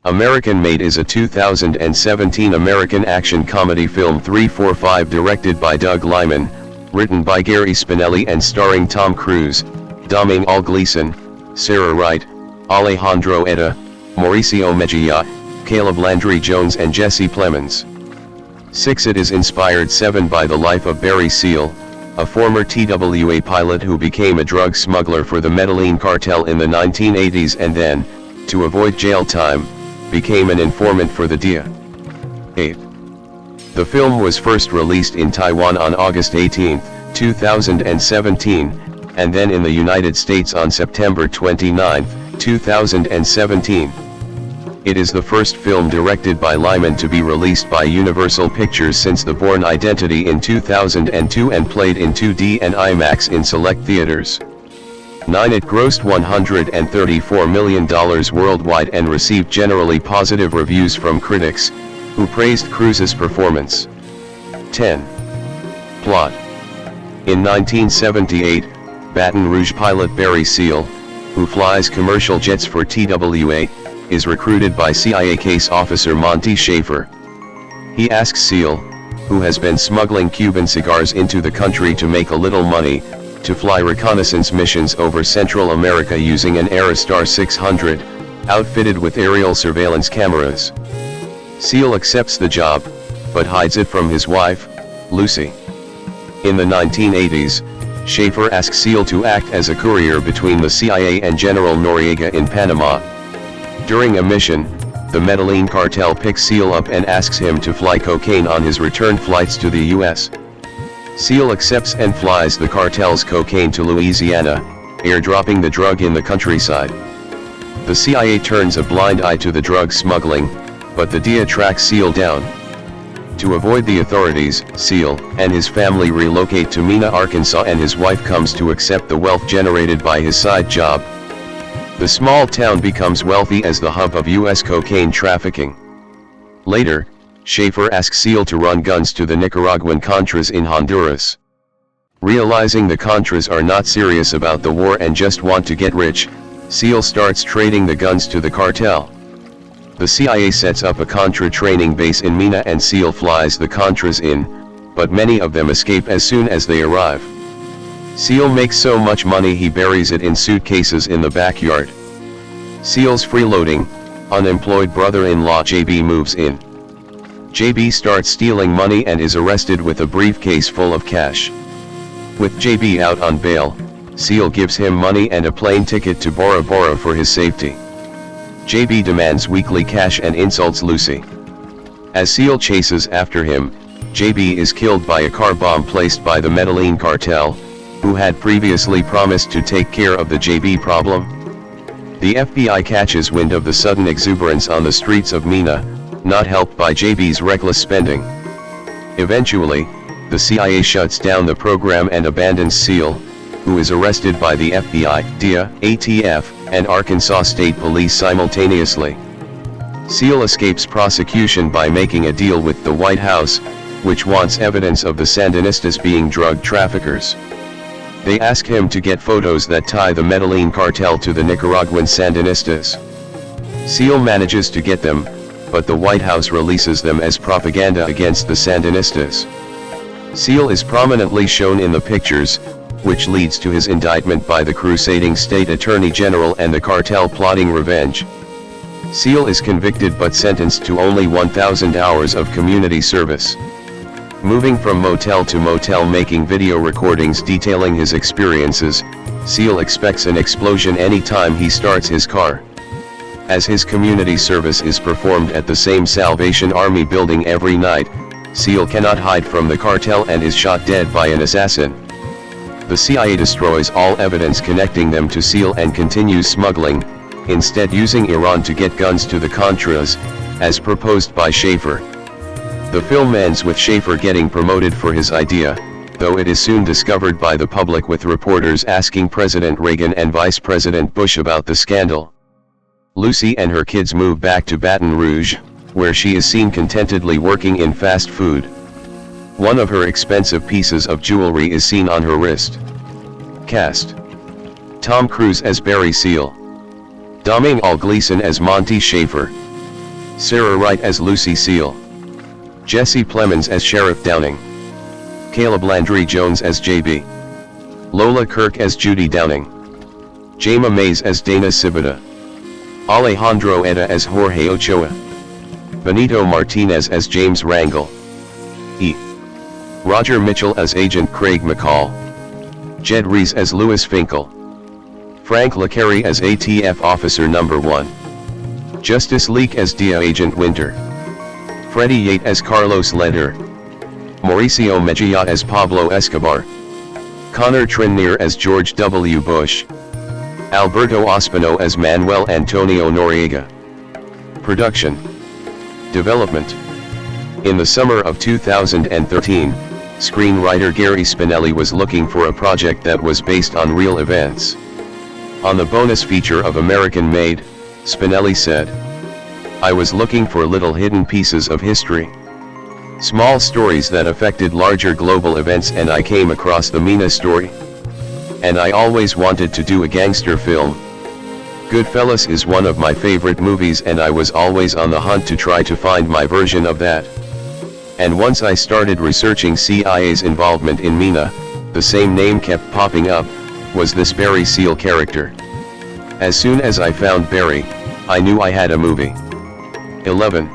American Made is a 2017 American action comedy film 345 directed by Doug Liman, written by Gary Spinelli and starring Tom Cruise, Domhnall Gleeson, Sarah Wright, Alejandro Etta, Mauricio Mejia, Caleb Landry Jones and Jesse Plemons. 6. It is inspired 7 by the life of Barry Seal, a former TWA pilot who became a drug smuggler for the Medellin cartel in the 1980s and then, to avoid jail time, became an informant for the DEA. 8. The film was first released in Taiwan on August 18, 2017, and then in the United States on September 29, 2017. It is the first film directed by Liman to be released by Universal Pictures since The Bourne Identity in 2002 and played in 2D and IMAX in select theaters. 9. It grossed $134 million worldwide and received generally positive reviews from critics, who praised Cruise's performance. 10. Plot. In 1978, Baton Rouge pilot Barry Seal, who flies commercial jets for TWA, is recruited by CIA case officer Monty Schaefer. He asks Seal, who has been smuggling Cuban cigars into the country to make a little money, to fly reconnaissance missions over Central America using an Aerostar 600, outfitted with aerial surveillance cameras. Seal accepts the job, but hides it from his wife, Lucy. In the 1980s, Schaefer asks Seal to act as a courier between the CIA and General Noriega in Panama. During a mission, the Medellin cartel picks Seal up and asks him to fly cocaine on his return flights to the US. Seal accepts and flies the cartel's cocaine to Louisiana, airdropping the drug in the countryside. The CIA turns a blind eye to the drug smuggling, but the DEA tracks Seal down. To avoid the authorities, Seal and his family relocate to Mena, Arkansas, and his wife comes to accept the wealth generated by his side job. The small town becomes wealthy as the hub of U.S. cocaine trafficking. Later, Schaefer asks Seal to run guns to the Nicaraguan Contras in Honduras. Realizing the Contras are not serious about the war and just want to get rich, Seal starts trading the guns to the cartel. The CIA sets up a Contra training base in Mena and Seal flies the Contras in, but many of them escape as soon as they arrive. Seal makes so much money he buries it in suitcases in the backyard. Seal's freeloading, unemployed brother-in-law JB moves in. JB starts stealing money and is arrested with a briefcase full of cash. With JB out on bail, Seal gives him money and a plane ticket to Bora Bora for his safety. JB demands weekly cash and insults Lucy. As Seal chases after him, JB is killed by a car bomb placed by the Medellin cartel, who had previously promised to take care of the JB problem. The FBI catches wind of the sudden exuberance on the streets of Mena, not helped by JB's reckless spending. Eventually, the CIA shuts down the program and abandons Seal, who is arrested by the FBI, DEA, ATF, and Arkansas State Police simultaneously. Seal escapes prosecution by making a deal with the White House, which wants evidence of the Sandinistas being drug traffickers. They ask him to get photos that tie the Medellin cartel to the Nicaraguan Sandinistas. Seal manages to get them, but the White House releases them as propaganda against the Sandinistas. Seal is prominently shown in the pictures, which leads to his indictment by the crusading state attorney general and the cartel plotting revenge. Seal is convicted but sentenced to only 1,000 hours of community service. Moving from motel to motel making video recordings detailing his experiences, Seal expects an explosion any time he starts his car. As his community service is performed at the same Salvation Army building every night, Seal cannot hide from the cartel and is shot dead by an assassin. The CIA destroys all evidence connecting them to Seal and continues smuggling, instead using Iran to get guns to the Contras, as proposed by Schaefer. The film ends with Schaefer getting promoted for his idea, though it is soon discovered by the public with reporters asking President Reagan and Vice President Bush about the scandal. Lucy and her kids move back to Baton Rouge, where she is seen contentedly working in fast food. One of her expensive pieces of jewelry is seen on her wrist. Cast: Tom Cruise as Barry Seal, Domhnall Gleeson as Monty Schaefer, Sarah Wright as Lucy Seal. Jesse Plemons as Sheriff Downing. Caleb Landry Jones as JB. Lola Kirk as Judy Downing. Jayma Mays as Dana Cibita. Alejandro Etta as Jorge Ochoa. Benito Martinez as James Rangel. Roger Mitchell as Agent Craig McCall. Jed Rees as Louis Finkel. Frank LeCarry as ATF Officer No. 1. Justice Leak as DIA Agent Winter. Freddie Yate as Carlos Leder. Mauricio Mejia as Pablo Escobar. Connor Trinneer as George W. Bush. Alberto Ospino as Manuel Antonio Noriega. Production. Development. In the summer of 2013, screenwriter Gary Spinelli was looking for a project that was based on real events. On the bonus feature of American Made, Spinelli said, "I was looking for little hidden pieces of history. Small stories that affected larger global events, and I came across the Mina story. And I always wanted to do a gangster film. Goodfellas is one of my favorite movies, and I was always on the hunt to try to find my version of that. And once I started researching CIA's involvement in Mina, the same name kept popping up, was this Barry Seal character. As soon as I found Barry, I knew I had a movie." 11.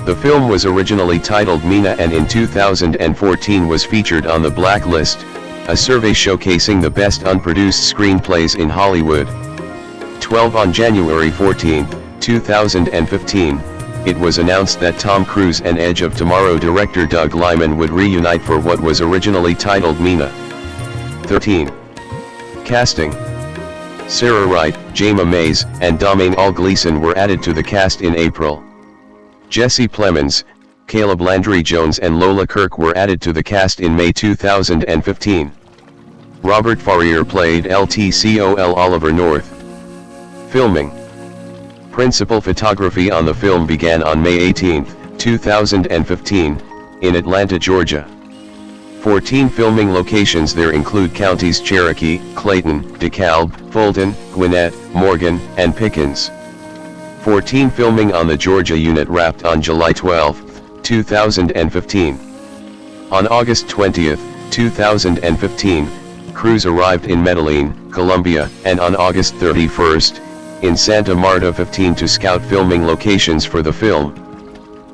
The film was originally titled Mina and in 2014 was featured on the Blacklist, a survey showcasing the best unproduced screenplays in Hollywood. 12. On January 14, 2015, it was announced that Tom Cruise and Edge of Tomorrow director Doug Liman would reunite for what was originally titled Mina. 13. Casting. Sarah Wright, Jayma Mays, and Domhnall Gleeson were added to the cast in April. Jesse Plemons, Caleb Landry Jones and Lola Kirk were added to the cast in May 2015. Robert Farrier played LTCOL Oliver North. Filming. Principal photography on the film began on May 18, 2015, in Atlanta, Georgia. 14 filming locations there include counties Cherokee, Clayton, DeKalb, Fulton, Gwinnett, Morgan, and Pickens. 14 filming on the Georgia unit wrapped on July 12, 2015. On August 20, 2015, crews arrived in Medellin, Colombia, and on August 31, in Santa Marta 15 to scout filming locations for the film.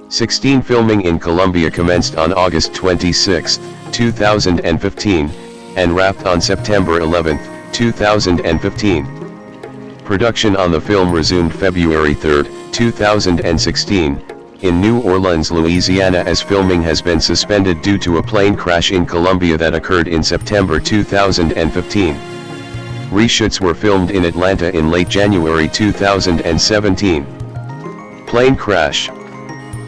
16 filming in Colombia commenced on August 26, 2015, and wrapped on September 11, 2015. Production on the film resumed February 3, 2016, in New Orleans, Louisiana, as filming has been suspended due to a plane crash in Colombia that occurred in September 2015. Reshoots were filmed in Atlanta in late January 2017. Plane crash.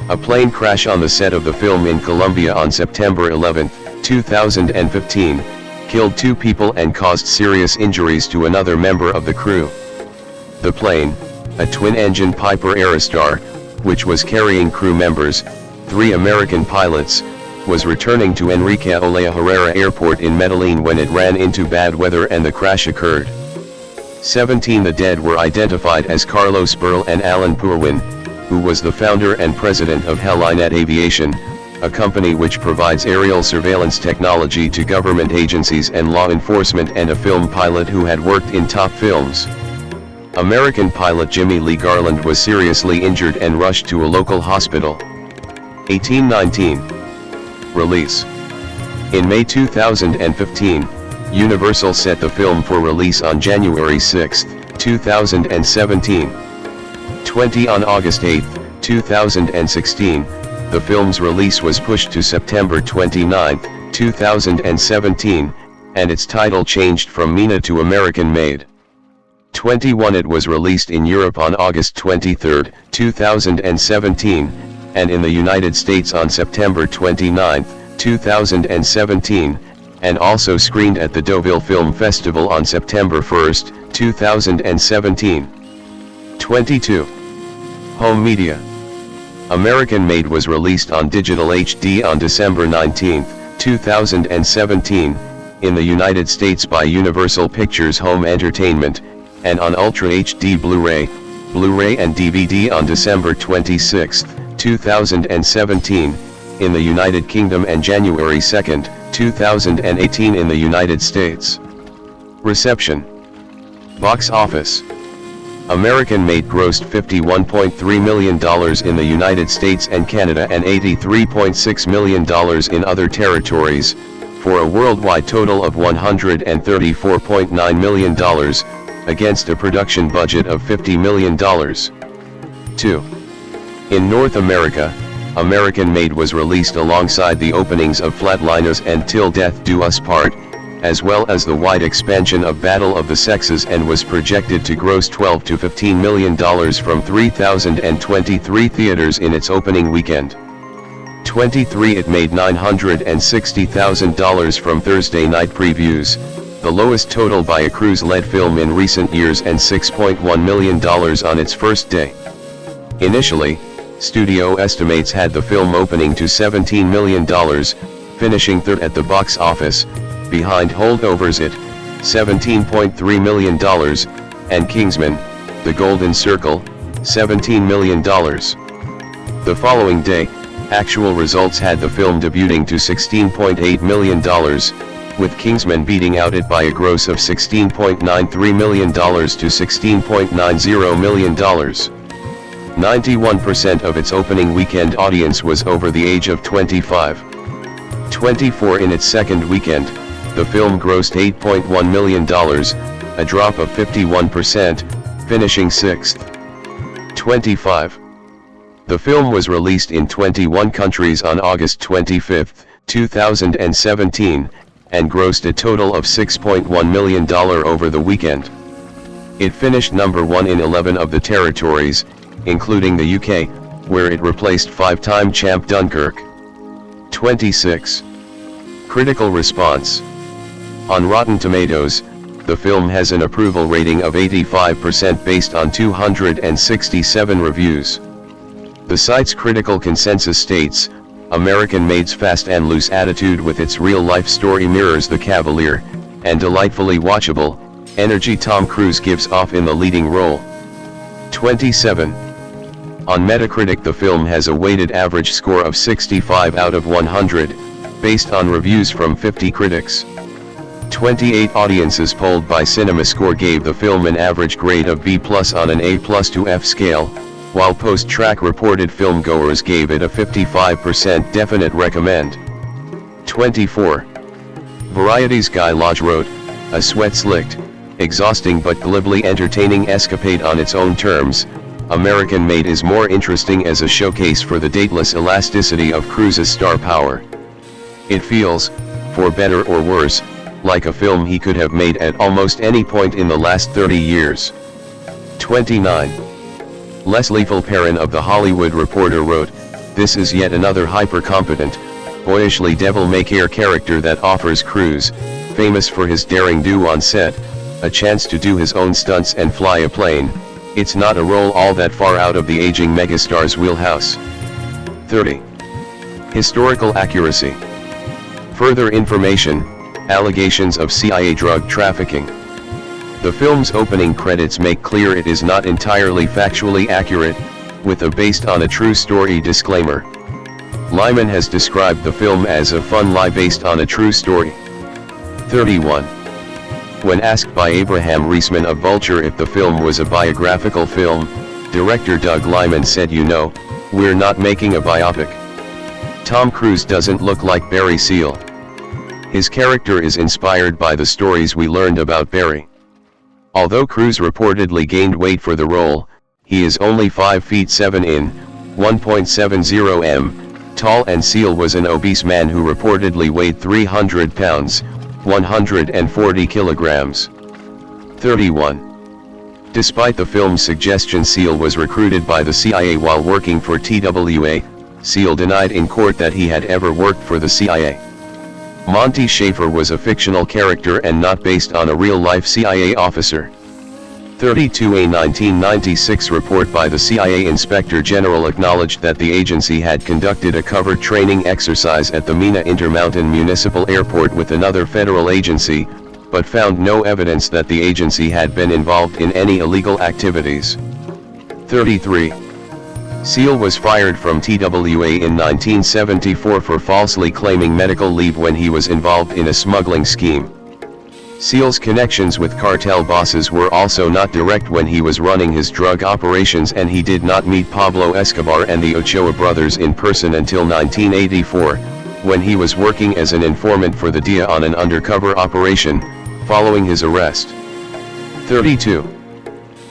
A plane crash on the set of the film in Colombia on September 11, 2015, killed 2 people and caused serious injuries to another member of the crew. The plane, a twin-engine Piper Aerostar, which was carrying crew members, 3 American pilots, was returning to Enrique Olea Herrera Airport in Medellin when it ran into bad weather and the crash occurred. 17 The dead were identified as Carlos Burl and Alan Purwin, who was the founder and president of Helinet Aviation, a company which provides aerial surveillance technology to government agencies and law enforcement, and a film pilot who had worked in top films. American pilot Jimmy Lee Garland was seriously injured and rushed to a local hospital. 1819. Release. In May 2015, Universal set the film for release on January 6, 2017. 20 On August 8, 2016, the film's release was pushed to September 29, 2017, and its title changed from Mina to American Made. 21 It was released in Europe on August 23, 2017, and in the United States on September 29, 2017, and also screened at the Deauville Film Festival on September 1, 2017. 22. Home media. American Made was released on digital HD on December 19, 2017, in the United States by Universal Pictures Home Entertainment, and on Ultra HD Blu-ray, Blu-ray and DVD on December 26, 2017, in the United Kingdom and January 2, 2018 in the United States. Reception. Box office. American-made grossed $51.3 million in the United States and Canada and $83.6 million in other territories, for a worldwide total of $134.9 million, against a production budget of $50 million. 2. In North America, American Made was released alongside the openings of Flatliners and Till Death Do Us Part, as well as the wide expansion of Battle of the Sexes, and was projected to gross $12 to $15 million from 3,023 theaters in its opening weekend. 23. It made $960,000 from Thursday night previews, the lowest total by a cruise-led film in recent years, and $6.1 million on its first day. Initially, studio estimates had the film opening to $17 million, finishing third at the box office, behind Holdovers at $17.3 million, and Kingsman: The Golden Circle, $17 million. The following day, actual results had the film debuting to $16.8 million, with Kingsman beating out it by a gross of $16.93 million to $16.90 million. 91% of its opening weekend audience was over the age of 25. 24. In its second weekend, the film grossed $8.1 million, a drop of 51%, finishing sixth. 25. The film was released in 21 countries on August 25, 2017, and grossed a total of $6.1 million over the weekend. It finished number 1 in 11 of the territories, including the UK, where it replaced five-time champ Dunkirk. 26. Critical response. On Rotten Tomatoes, the film has an approval rating of 85% based on 267 reviews. The site's critical consensus states, American Made's fast and loose attitude with its real-life story mirrors the cavalier, and delightfully watchable, energy Tom Cruise gives off in the leading role. 27. On Metacritic, the film has a weighted average score of 65 out of 100, based on reviews from 50 critics. 28 audiences polled by CinemaScore gave the film an average grade of B+ on an A+ to F scale, while post-track reported filmgoers gave it a 55% definite recommend. 24. Variety's Guy Lodge wrote, a sweat-slicked, exhausting but glibly entertaining escapade on its own terms, American Made is more interesting as a showcase for the dateless elasticity of Cruise's star power. It feels, for better or worse, like a film he could have made at almost any point in the last 30 years. 29. Leslie Fulperin of The Hollywood Reporter wrote, this is yet another hyper-competent, boyishly devil-may-care character that offers Cruise, famous for his daring do on set, a chance to do his own stunts and fly a plane. It's not a role all that far out of the aging megastar's wheelhouse. 30. Historical accuracy. Further information, allegations of CIA drug trafficking. The film's opening credits make clear it is not entirely factually accurate, with a based on a true story disclaimer. Lyman has described the film as a fun lie based on a true story. 31. When asked by Abraham Reisman of Vulture if the film was a biographical film, director Doug Liman said, we're not making a biopic. Tom Cruise doesn't look like Barry Seal. His character is inspired by the stories we learned about Barry. Although Cruise reportedly gained weight for the role, he is only 5 feet 7 in, 1.70 m, tall, and Seal was an obese man who reportedly weighed 300 pounds, 140 kilograms. 31. Despite the film's suggestion Seal was recruited by the CIA while working for TWA, Seal denied in court that he had ever worked for the CIA. Monty Schaefer was a fictional character and not based on a real-life CIA officer. 32. A 1996 report by the CIA Inspector General acknowledged that the agency had conducted a covert training exercise at the Mena Intermountain Municipal Airport with another federal agency, but found no evidence that the agency had been involved in any illegal activities. 33. Seal was fired from TWA in 1974 for falsely claiming medical leave when he was involved in a smuggling scheme. Seal's connections with cartel bosses were also not direct when he was running his drug operations, and he did not meet Pablo Escobar and the Ochoa brothers in person until 1984, when he was working as an informant for the DEA on an undercover operation, following his arrest. 32.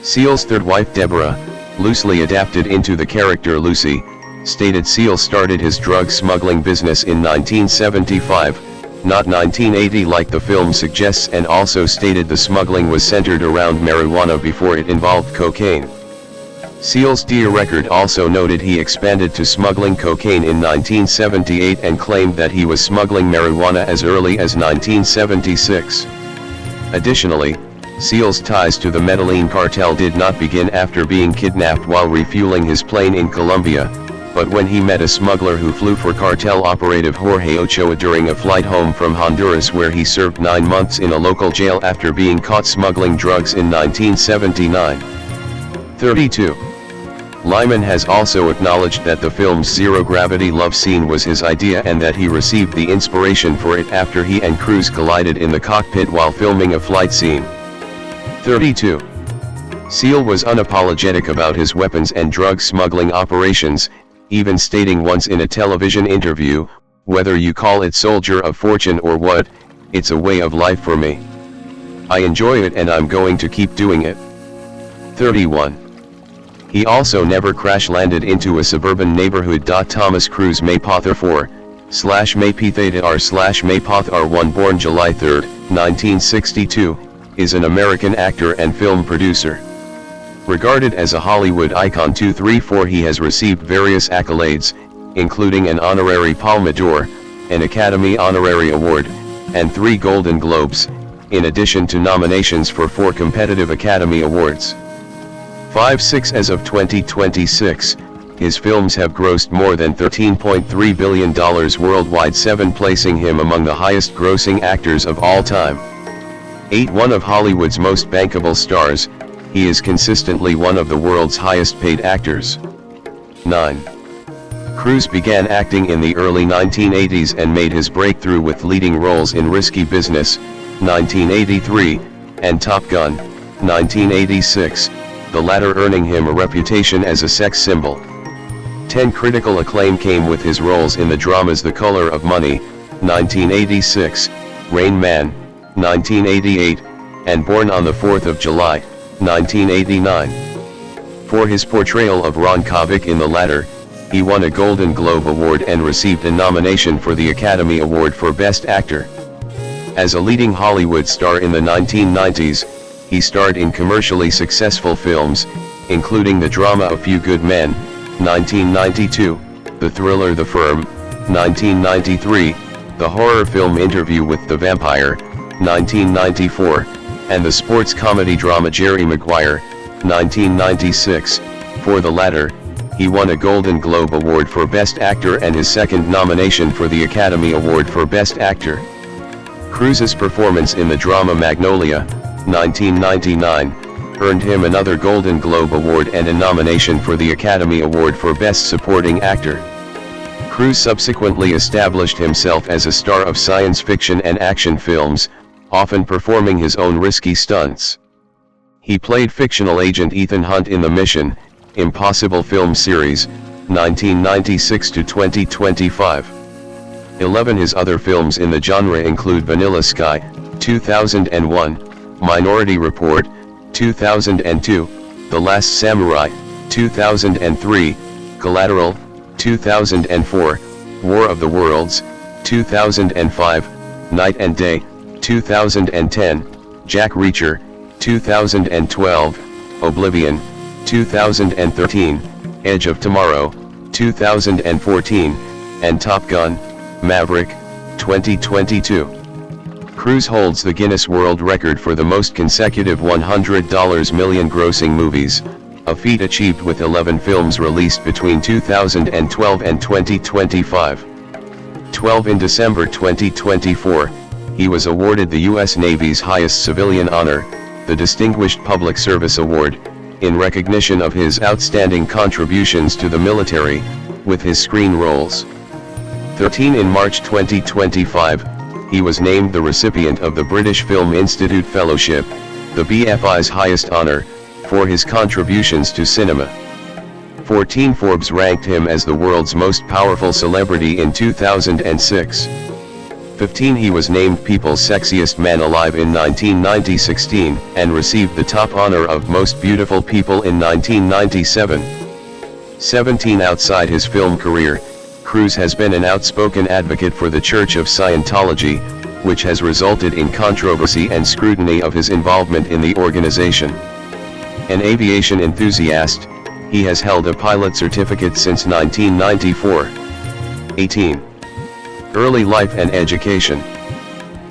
Seal's third wife Deborah, loosely adapted into the character Lucy, stated Seal started his drug smuggling business in 1975, not 1980 like the film suggests, and also stated the smuggling was centered around marijuana before it involved cocaine. Seal's DEA record also noted he expanded to smuggling cocaine in 1978 and claimed that he was smuggling marijuana as early as 1976. Additionally, Seal's ties to the Medellin cartel did not begin after being kidnapped while refueling his plane in Colombia, but when he met a smuggler who flew for cartel operative Jorge Ochoa during a flight home from Honduras, where he served 9 months in a local jail after being caught smuggling drugs in 1979. 32. Lyman has also acknowledged that the film's zero-gravity love scene was his idea and that he received the inspiration for it after he and Cruz collided in the cockpit while filming a flight scene. 32. Seal was unapologetic about his weapons and drug smuggling operations, even stating once in a television interview, "Whether you call it soldier of fortune or what, it's a way of life for me. I enjoy it and I'm going to keep doing it." 31. He also never crash-landed into a suburban neighborhood. Thomas Cruz Maypother 4/Maypother/Maypoth-R1, born July 3, 1962, is an American actor and film producer. Regarded as a Hollywood icon 234, he has received various accolades, including an honorary Palme d'Or, an Academy Honorary Award, and 3 Golden Globes, in addition to nominations for 4 competitive Academy Awards. 5/6 As of 2026, his films have grossed more than $13.3 billion worldwide, 7 placing him among the highest grossing actors of all time. 8 One of Hollywood's most bankable stars, he is consistently one of the world's highest paid actors. 9. Cruz began acting in the early 1980s and made his breakthrough with leading roles in Risky Business, 1983, and Top Gun, 1986, the latter earning him a reputation as a sex symbol. 10 Critical acclaim came with his roles in the dramas The Color of Money, 1986, Rain Man, 1988, and Born on the 4th of July, 1989. For his portrayal of Ron Kovic in the latter, he won a Golden Globe Award and received a nomination for the Academy Award for Best Actor. As a leading Hollywood star in the 1990s, he starred in commercially successful films, including the drama A Few Good Men, 1992, the thriller The Firm, 1993, the horror film Interview with the Vampire, 1994, and the sports comedy drama Jerry Maguire, 1996. For the latter, he won a Golden Globe Award for Best Actor and his second nomination for the Academy Award for Best Actor. Cruz's performance in the drama Magnolia, 1999, earned him another Golden Globe Award and a nomination for the Academy Award for Best Supporting Actor. Cruz subsequently established himself as a star of science fiction and action films, often performing his own risky stunts. He played fictional agent Ethan Hunt in the Mission Impossible film series, 1996 to 2025. 11 His other films in the genre include Vanilla Sky, 2001, Minority Report, 2002, The Last Samurai, 2003, Collateral, 2004, War of the Worlds, 2005, Night and Day, 2010, Jack Reacher, 2012, Oblivion, 2013, Edge of Tomorrow, 2014, and Top Gun, Maverick, 2022. Cruz holds the Guinness World Record for the most consecutive $100 million grossing movies, a feat achieved with 11 films released between 2012 and 2025. 12 In December 2024, he was awarded the U.S. Navy's highest civilian honor, the Distinguished Public Service Award, in recognition of his outstanding contributions to the military, with his screen roles. 13 In March 2025, he was named the recipient of the British Film Institute Fellowship, the BFI's highest honor, for his contributions to cinema. 14 Forbes ranked him as the world's most powerful celebrity in 2006. 15 He was named People's Sexiest Man Alive in 1990-16, and received the top honor of Most Beautiful People in 1997. 17 Outside his film career, Cruise has been an outspoken advocate for the Church of Scientology, which has resulted in controversy and scrutiny of his involvement in the organization. An aviation enthusiast, he has held a pilot certificate since 1994. 18. Early life and education.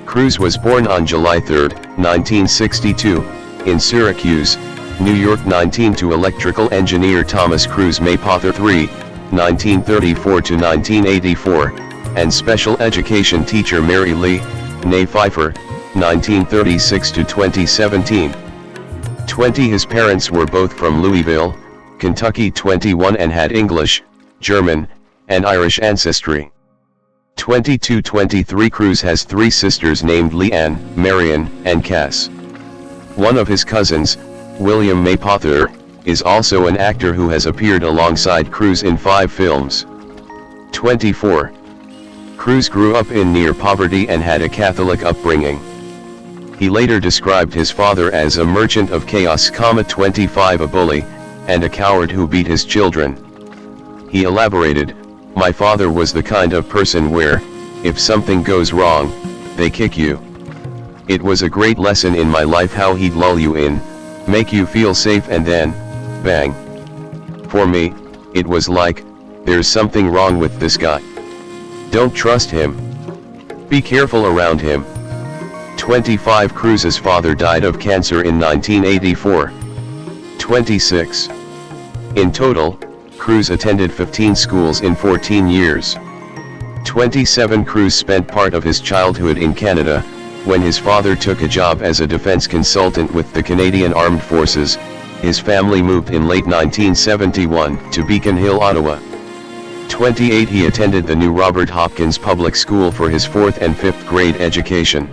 Cruise was born on July 3, 1962, in Syracuse, New York. 19 To electrical engineer Thomas Cruise Maypother III, 1934 to 1984, and special education teacher Mary Lee, née Pfeiffer, 1936 to 2017. 20 His parents were both from Louisville, Kentucky. 21 And had English, German, and Irish ancestry. 22-23 Cruise has 3 sisters named Leanne, Marion, and Cass. One of his cousins, William Maypother, is also an actor who has appeared alongside Cruise in 5 films. 24. Cruise grew up in near poverty and had a Catholic upbringing. He later described his father as a merchant of chaos. 25 A bully, and a coward who beat his children. He elaborated, "My father was the kind of person where, if something goes wrong, they kick you. It was a great lesson in my life how he'd lull you in, make you feel safe, and then, bang. For me, it was like, there's something wrong with this guy. Don't trust him. Be careful around him." 25 Cruise's father died of cancer in 1984. 26. In total, Cruise attended 15 schools in 14 years. 27 Cruise spent part of his childhood in Canada, when his father took a job as a defense consultant with the Canadian Armed Forces. His family moved in late 1971 to Beacon Hill, Ottawa. 28 He attended the New Robert Hopkins Public School for his 4th and 5th grade education.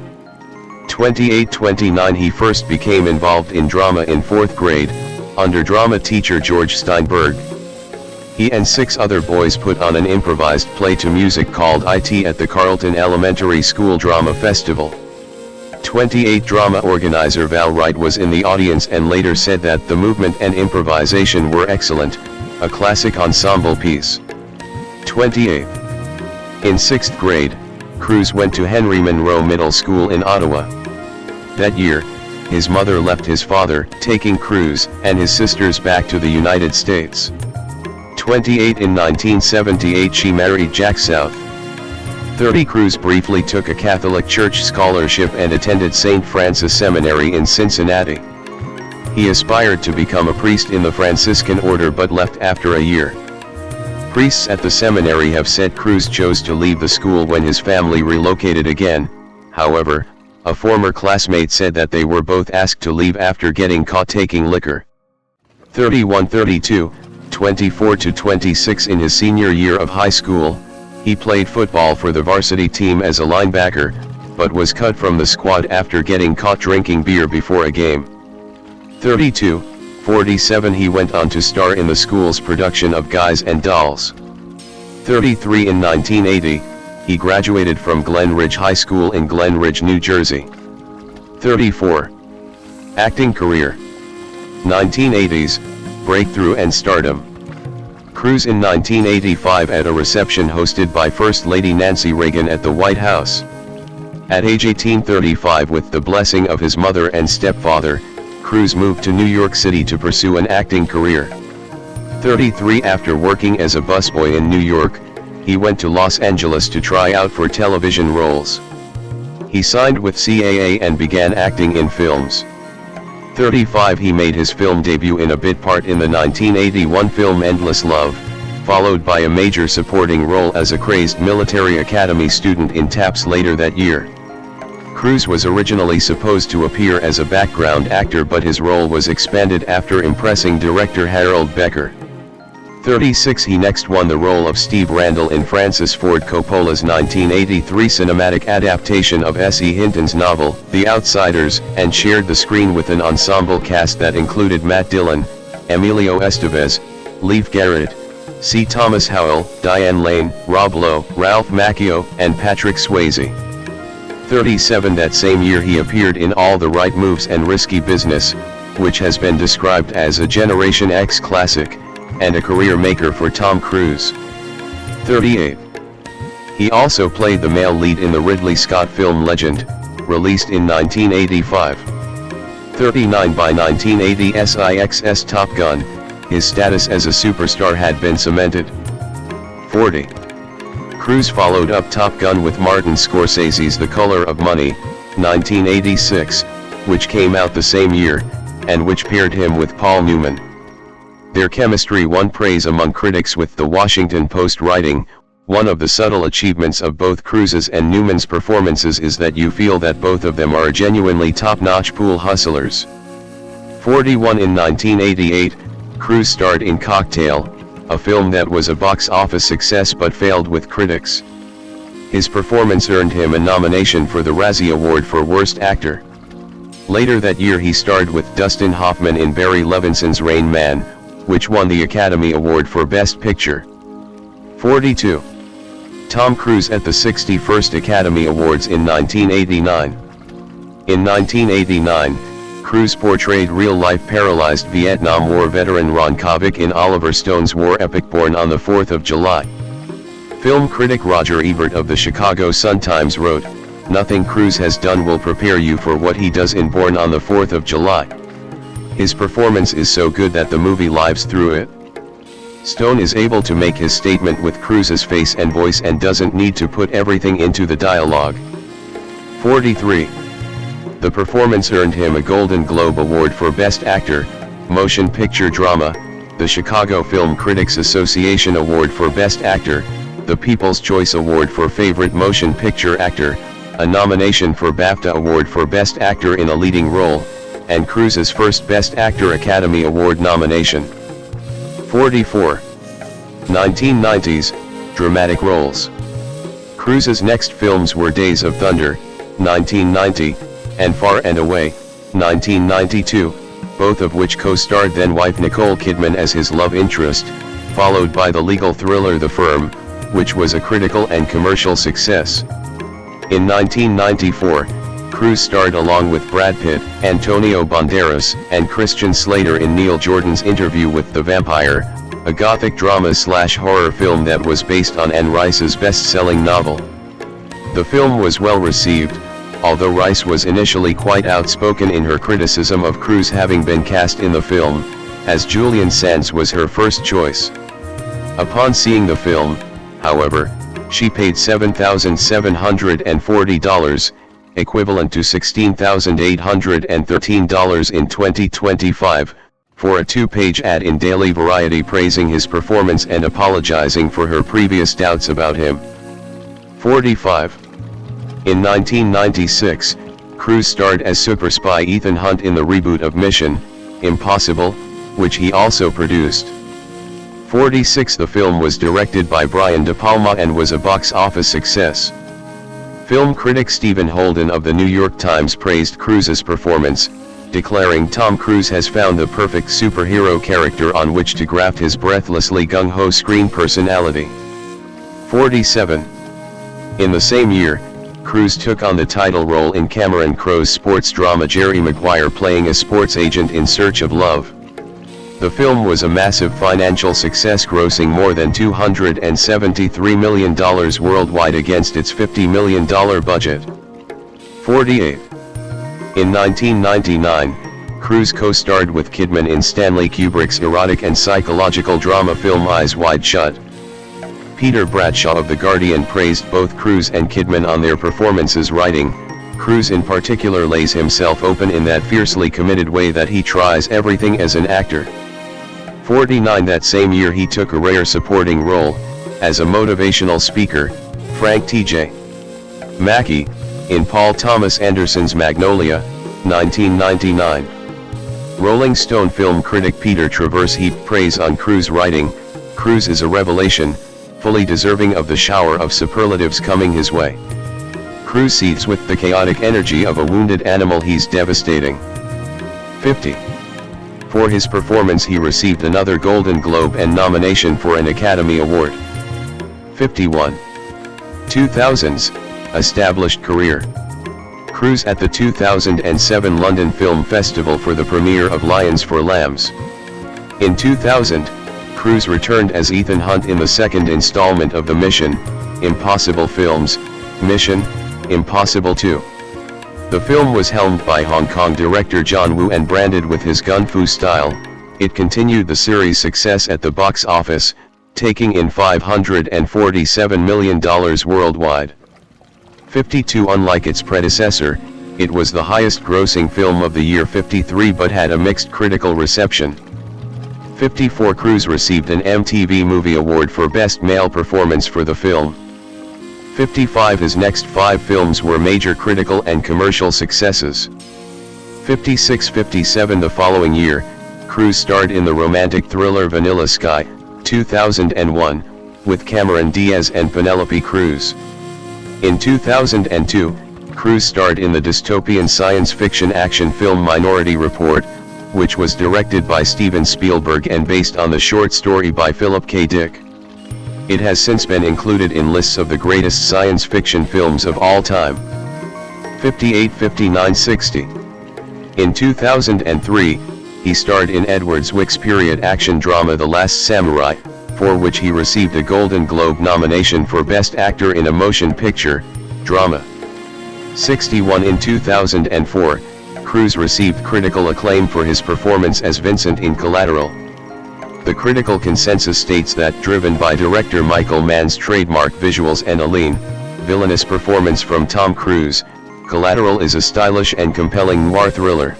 28-29 He first became involved in drama in 4th grade, under drama teacher George Steinberg. He and 6 other boys put on an improvised play to music called IT at the Carleton Elementary School Drama Festival. 28 Drama organizer Val Wright was in the audience and later said that the movement and improvisation were excellent, a classic ensemble piece. 28. In 6th grade, Cruise went to Henry Monroe Middle School in Ottawa. That year, his mother left his father, taking Cruise and his sisters back to the United States. 28 In 1978 she married Jack South. 30 Cruise briefly took a Catholic Church scholarship and attended St. Francis Seminary in Cincinnati. He aspired to become a priest in the Franciscan order but left after a year. Priests at the seminary have said Cruise chose to leave the school when his family relocated again. However, a former classmate said that they were both asked to leave after getting caught taking liquor. 31-32, 24-26 In his senior year of high school, he played football for the varsity team as a linebacker, but was cut from the squad after getting caught drinking beer before a game. 32-47 He went on to star in the school's production of Guys and Dolls. 33 In 1980, he graduated from Glen Ridge High School in Glen Ridge, New Jersey. 34. Acting career. 1980s, breakthrough and stardom. Cruise in 1985 at a reception hosted by First Lady Nancy Reagan at the White House. At age 18, 35, with the blessing of his mother and stepfather, Cruise moved to New York City to pursue an acting career. 33 After working as a busboy in New York, he went to Los Angeles to try out for television roles. He signed with CAA and began acting in films. 35 He made his film debut in a bit part in the 1981 film Endless Love, followed by a major supporting role as a crazed military academy student in Taps later that year. Cruise was originally supposed to appear as a background actor, but his role was expanded after impressing director Harold Becker. 36. He next won the role of Steve Randall in Francis Ford Coppola's 1983 cinematic adaptation of S.E. Hinton's novel, The Outsiders, and shared the screen with an ensemble cast that included Matt Dillon, Emilio Estevez, Leif Garrett, C. Thomas Howell, Diane Lane, Rob Lowe, Ralph Macchio, and Patrick Swayze. 37. That same year he appeared in All the Right Moves and Risky Business, which has been described as a Generation X classic, and a career maker for Tom Cruise. 38. He also played the male lead in the Ridley Scott film Legend, released in 1985. 39. By 1980's IXS Top Gun, his status as a superstar had been cemented. 40. Cruise followed up Top Gun with Martin Scorsese's The Color of Money, 1986, which came out the same year, and which paired him with Paul Newman. Their chemistry won praise among critics, with the Washington Post writing, "One of the subtle achievements of both Cruise's and Newman's performances is that you feel that both of them are genuinely top-notch pool hustlers." 41. In 1988, Cruise starred in Cocktail, a film that was a box office success but failed with critics. His performance earned him a nomination for the Razzie Award for Worst Actor. Later that year he starred with Dustin Hoffman in Barry Levinson's Rain Man, which won the Academy Award for Best Picture. 42. Tom Cruise at the 61st Academy Awards in 1989. In 1989, Cruise portrayed real-life paralyzed Vietnam War veteran Ron Kovic in Oliver Stone's war epic Born on the 4th of July. Film critic Roger Ebert of the Chicago Sun-Times wrote, "Nothing Cruise has done will prepare you for what he does in Born on the 4th of July. His performance is so good that the movie lives through it." Stone is able to make his statement with Cruise's face and voice and doesn't need to put everything into the dialogue. 43. The performance earned him a Golden Globe Award for Best Actor, Motion Picture Drama, the Chicago Film Critics Association Award for Best Actor, the People's Choice Award for Favorite Motion Picture Actor, a nomination for BAFTA Award for Best Actor in a Leading Role, and Cruise's first Best Actor Academy Award nomination. 44. 1990s, dramatic roles. Cruise's next films were Days of Thunder, 1990, and Far and Away, 1992, both of which co-starred then-wife Nicole Kidman as his love interest, followed by the legal thriller The Firm, which was a critical and commercial success. In 1994, Cruise starred along with Brad Pitt, Antonio Banderas, and Christian Slater in Neil Jordan's Interview with the Vampire, a gothic drama/horror film that was based on Anne Rice's best-selling novel. The film was well received, although Rice was initially quite outspoken in her criticism of Cruise having been cast in the film, as Julian Sands was her first choice. Upon seeing the film, however, she paid $7,740, equivalent to $16,813 in 2025, for a two-page ad in Daily Variety praising his performance and apologizing for her previous doubts about him. 45. In 1996, Cruise starred as super spy Ethan Hunt in the reboot of Mission: Impossible, which he also produced. 46. The film was directed by Brian De Palma and was a box office success. Film critic Stephen Holden of the New York Times praised Cruise's performance, declaring Tom Cruise has found the perfect superhero character on which to graft his breathlessly gung-ho screen personality. 47. In the same year, Cruise took on the title role in Cameron Crowe's sports drama Jerry Maguire playing a sports agent in search of love. The film was a massive financial success, grossing more than $273 million worldwide against its $50 million budget. 48. In 1999, Cruise co-starred with Kidman in Stanley Kubrick's erotic and psychological drama film Eyes Wide Shut. Peter Bradshaw of The Guardian praised both Cruise and Kidman on their performances, writing, "Cruise in particular lays himself open in that fiercely committed way that he tries everything as an actor." 49. That same year he took a rare supporting role, as a motivational speaker, Frank T.J. Mackey, in Paul Thomas Anderson's Magnolia, 1999. Rolling Stone film critic Peter Travers heaped praise on Cruise, writing, "Cruise is a revelation, fully deserving of the shower of superlatives coming his way. Cruise seethes with the chaotic energy of a wounded animal he's devastating." 50. For his performance he received another Golden Globe and nomination for an Academy Award. 51. 2000s, established career. Cruise at the 2007 London Film Festival for the premiere of Lions for Lambs. In 2000, Cruise returned as Ethan Hunt in the second installment of the Mission Impossible films, Mission Impossible 2. The film was helmed by Hong Kong director John Woo and branded with his gun fu style. It continued the series' success at the box office, taking in $547 million worldwide. 52. Unlike its predecessor, it was the highest-grossing film of the year. 53. But had a mixed critical reception. 54. Cruise received an MTV Movie Award for Best Male Performance for the film. 55. His next 5 films were major critical and commercial successes. 56. 57. The following year, Cruise starred in the romantic thriller Vanilla Sky, 2001, with Cameron Diaz and Penelope Cruz. In 2002, Cruise starred in the dystopian science fiction action film Minority Report, which was directed by Steven Spielberg and based on the short story by Philip K. Dick. It has since been included in lists of the greatest science fiction films of all time. 58. 59. 60. In 2003, he starred in Edward Zwick's period action drama The Last Samurai, for which he received a Golden Globe nomination for Best Actor in a Motion Picture, Drama. 61. In 2004, Cruise received critical acclaim for his performance as Vincent in Collateral. The critical consensus states that, driven by director Michael Mann's trademark visuals and a lean, villainous performance from Tom Cruise, Collateral is a stylish and compelling noir thriller.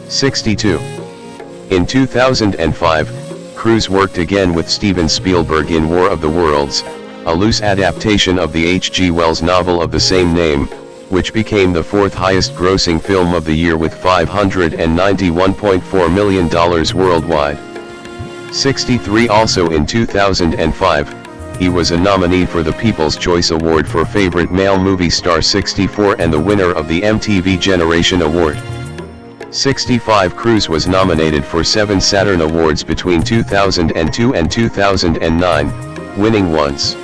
62. In 2005, Cruise worked again with Steven Spielberg in War of the Worlds, a loose adaptation of the H.G. Wells novel of the same name, which became the 4th highest-grossing film of the year with $591.4 million worldwide. 63. Also in 2005, he was a nominee for the People's Choice Award for Favorite Male Movie Star. 64. And the winner of the MTV Generation Award. 65. Cruise was nominated for 7 Saturn Awards between 2002 and 2009, winning once.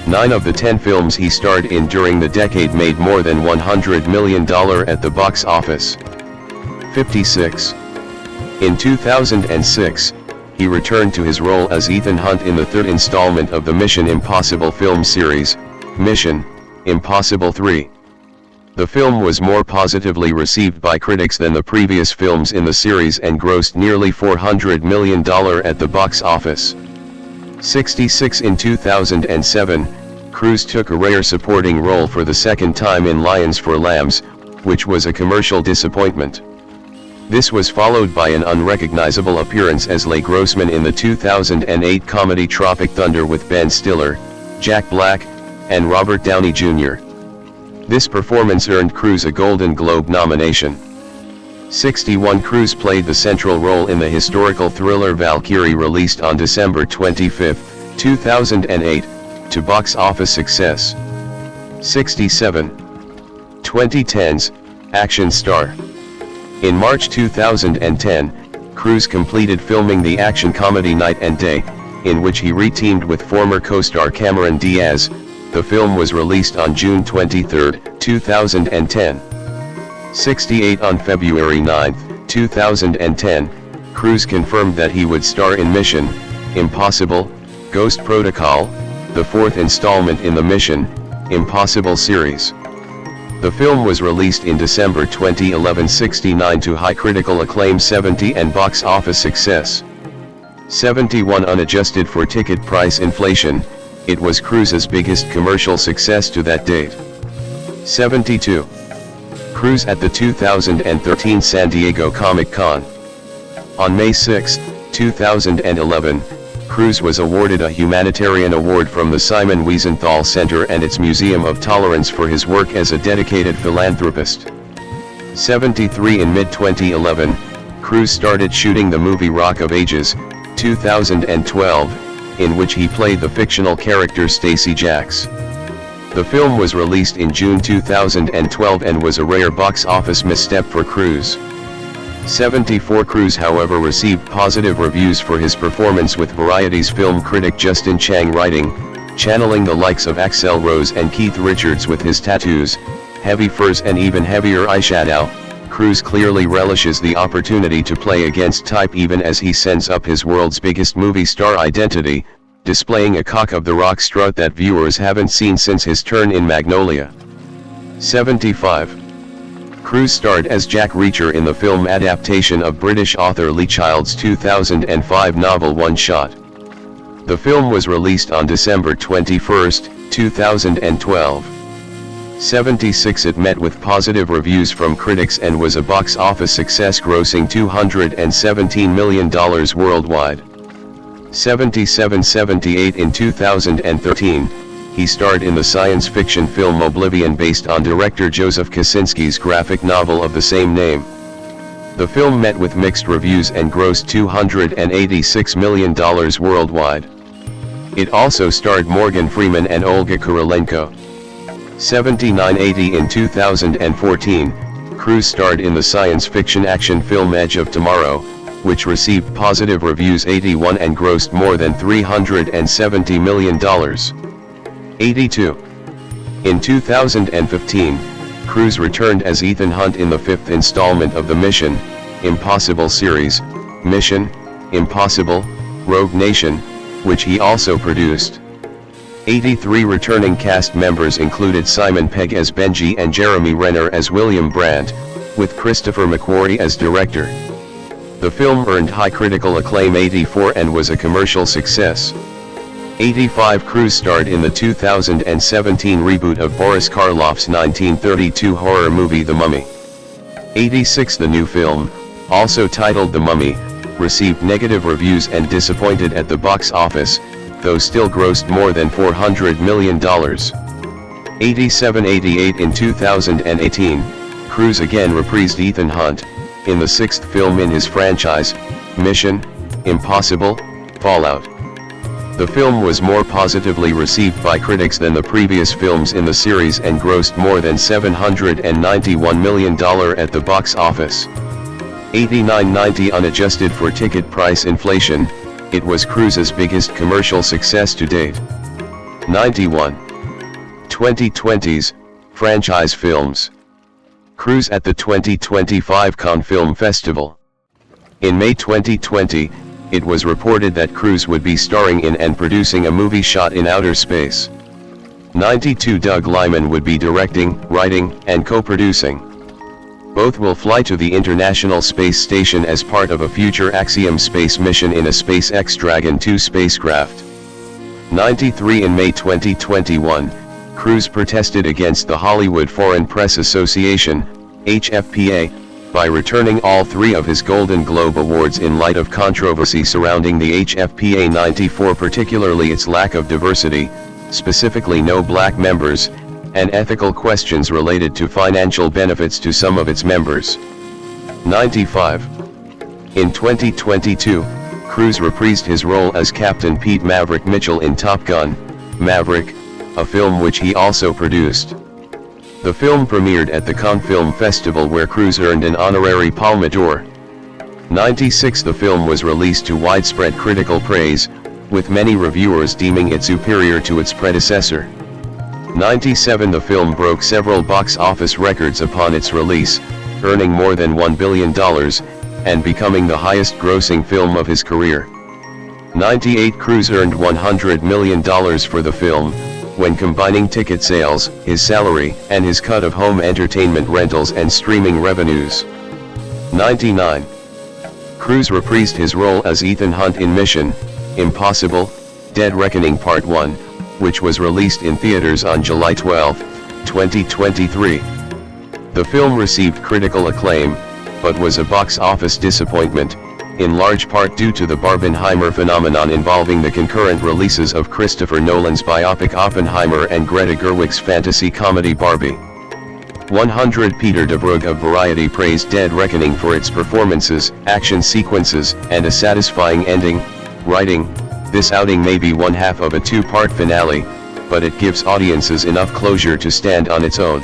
9 of the 10 films he starred in during the decade made more than $100 million at the box office. 56. In 2006, he returned to his role as Ethan Hunt in the 3rd installment of the Mission Impossible film series, Mission Impossible 3. The film was more positively received by critics than the previous films in the series and grossed nearly $400 million at the box office. 66. In 2007, Cruise took a rare supporting role for the second time in Lions for Lambs, which was a commercial disappointment. This was followed by an unrecognizable appearance as Leigh Grossman in the 2008 comedy Tropic Thunder with Ben Stiller, Jack Black, and Robert Downey Jr. This performance earned Cruise a Golden Globe nomination. 61. Cruise played the central role in the historical thriller Valkyrie, released on December 25, 2008, to box office success. 67. 2010s, action star. In March 2010, Cruise completed filming the action comedy Night and Day, in which he reteamed with former co-star Cameron Diaz. The film was released on June 23, 2010. 68. On February 9, 2010, Cruise confirmed that he would star in Mission Impossible: Ghost Protocol, the 4th installment in the Mission Impossible series. The film was released in December 2011. 69. To high critical acclaim. 70. And box office success. 71. Unadjusted for ticket price inflation, it was Cruise's biggest commercial success to that date. 72. Cruise at the 2013 San Diego Comic-Con. On May 6, 2011, Cruise was awarded a humanitarian award from the Simon Wiesenthal Center and its Museum of Tolerance for his work as a dedicated philanthropist. 73 In mid-2011, Cruise started shooting the movie Rock of Ages, 2012, in which he played the fictional character Stacy Jacks. The film was released in June 2012 and was a rare box office misstep for Cruise. 74 Cruise however received positive reviews for his performance, with Variety's film critic Justin Chang writing, "Channeling the likes of Axl Rose and Keith Richards with his tattoos, heavy furs and even heavier eyeshadow, Cruise clearly relishes the opportunity to play against type even as he sends up his world's biggest movie star identity, displaying a cock of the rock strut that viewers haven't seen since his turn in Magnolia." 75. Cruise starred as Jack Reacher in the film adaptation of British author Lee Child's 2005 novel One Shot. The film was released on December 21, 2012. 76 It met with positive reviews from critics and was a box office success, grossing $217 million worldwide. 77-78 In 2013, he starred in the science fiction film Oblivion based on director Joseph Kosinski's graphic novel of the same name. The film met with mixed reviews and grossed $286 million worldwide. It also starred Morgan Freeman and Olga Kurylenko. 79-80 In 2014, Cruise starred in the science fiction action film Edge of Tomorrow, which received positive reviews 81 and grossed more than $370 million. 82. In 2015, Cruise returned as Ethan Hunt in the fifth installment of the Mission Impossible series, Mission Impossible: Rogue Nation, which he also produced. 83 Returning cast members included Simon Pegg as Benji and Jeremy Renner as William Brandt, with Christopher McQuarrie as director. The film earned high critical acclaim 84 and was a commercial success. 85 Cruise starred in the 2017 reboot of Boris Karloff's 1932 horror movie The Mummy. 86 The new film, also titled The Mummy, received negative reviews and disappointed at the box office, though still grossed more than $400 million. 87-88 In 2018, Cruise again reprised Ethan Hunt, in the sixth film in his franchise, Mission Impossible: Fallout. The film was more positively received by critics than the previous films in the series and grossed more than $791 million at the box office. 89-90 Unadjusted for ticket price inflation, it was Cruise's biggest commercial success to date. 91. 2020s, franchise films. Cruise at the 2025 Cannes Film Festival. In May 2020, it was reported that Cruise would be starring in and producing a movie shot in outer space. 92 Doug Liman would be directing, writing, and co-producing. Both will fly to the International Space Station as part of a future Axiom space mission in a SpaceX Dragon 2 spacecraft. 93 In May 2021, Cruise protested against the Hollywood Foreign Press Association, HFPA, by returning all three of his Golden Globe Awards in light of controversy surrounding the HFPA 94, particularly its lack of diversity, specifically no black members, and ethical questions related to financial benefits to some of its members. 95. In 2022, Cruise reprised his role as Captain Pete Maverick Mitchell in Top Gun: Maverick, a film which he also produced. The film premiered at the Cannes Film Festival, where Cruise earned an honorary Palme d'Or. 96 The film was released to widespread critical praise, with many reviewers deeming it superior to its predecessor. 97 The film broke several box office records upon its release, earning more than $1 billion, and becoming the highest-grossing film of his career. 98 Cruise earned $100 million for the film, when combining ticket sales, his salary, and his cut of home entertainment rentals and streaming revenues. 99. Cruise reprised his role as Ethan Hunt in Mission Impossible: Dead Reckoning Part 1, which was released in theaters on July 12, 2023. The film received critical acclaim, but was a box office disappointment, in large part due to the Barbenheimer phenomenon involving the concurrent releases of Christopher Nolan's biopic Oppenheimer and Greta Gerwig's fantasy comedy Barbie. 100 Peter de Brugge of Variety praised Dead Reckoning for its performances, action sequences, and a satisfying ending, writing, "This outing may be one half of a two-part finale, but it gives audiences enough closure to stand on its own."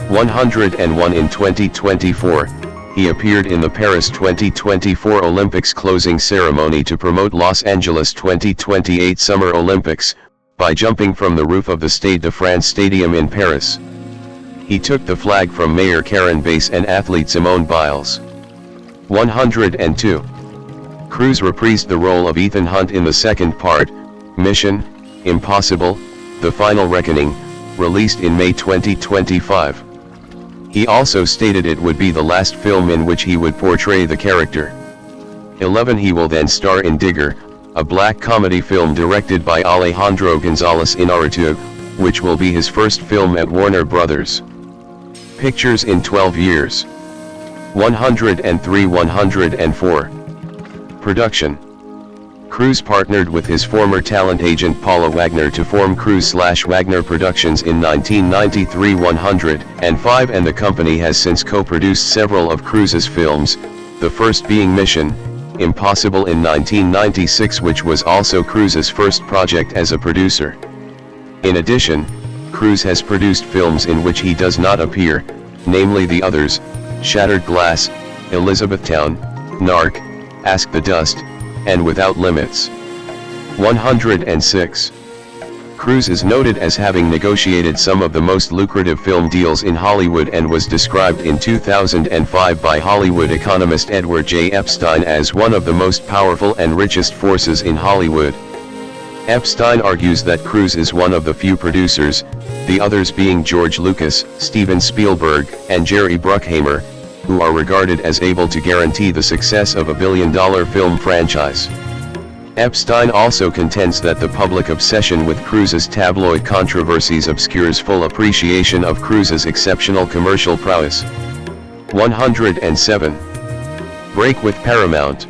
101 In 2024, he appeared in the Paris 2024 Olympics closing ceremony to promote Los Angeles 2028 Summer Olympics, by jumping from the roof of the Stade de France Stadium in Paris. He took the flag from Mayor Karen Bass and athlete Simone Biles. 102. Cruise reprised the role of Ethan Hunt in the second part, Mission: Impossible, The Final Reckoning, released in May 2025. He also stated it would be the last film in which he would portray the character. 11 He will then star in Digger, a black comedy film directed by Alejandro González Iñárritu, which will be his first film at Warner Brothers Pictures in 12 years. 103 104. Production. Cruise partnered with his former talent agent Paula Wagner to form Cruise/Wagner Productions in 1993. 105 And the company has since co-produced several of Cruise's films, the first being Mission: Impossible in 1996, which was also Cruise's first project as a producer. In addition, Cruise has produced films in which he does not appear, namely The Others, Shattered Glass, Elizabethtown, Narc, Ask the Dust, and Without Limits. 106. Cruise is noted as having negotiated some of the most lucrative film deals in Hollywood and was described in 2005 by Hollywood economist Edward J. Epstein as one of the most powerful and richest forces in Hollywood. Epstein argues that Cruise is one of the few producers, the others being George Lucas, Steven Spielberg, and Jerry Bruckheimer, who are regarded as able to guarantee the success of a billion-dollar film franchise. Epstein also contends that the public obsession with Cruise's tabloid controversies obscures full appreciation of Cruise's exceptional commercial prowess. 107. Break with Paramount.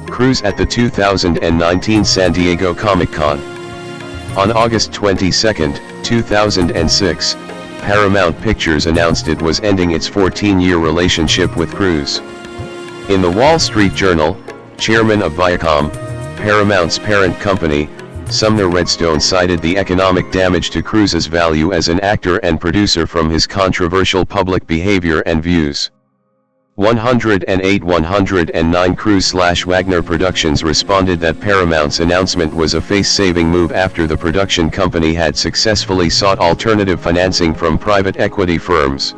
Cruise at the 2019 San Diego Comic-Con. On August 22, 2006, Paramount Pictures announced it was ending its 14-year relationship with Cruise. In the Wall Street Journal, chairman of Viacom, Paramount's parent company, Sumner Redstone cited the economic damage to Cruise's value as an actor and producer from his controversial public behavior and views. 108 109 Cruise/Wagner Productions responded that Paramount's announcement was a face-saving move after the production company had successfully sought alternative financing from private equity firms.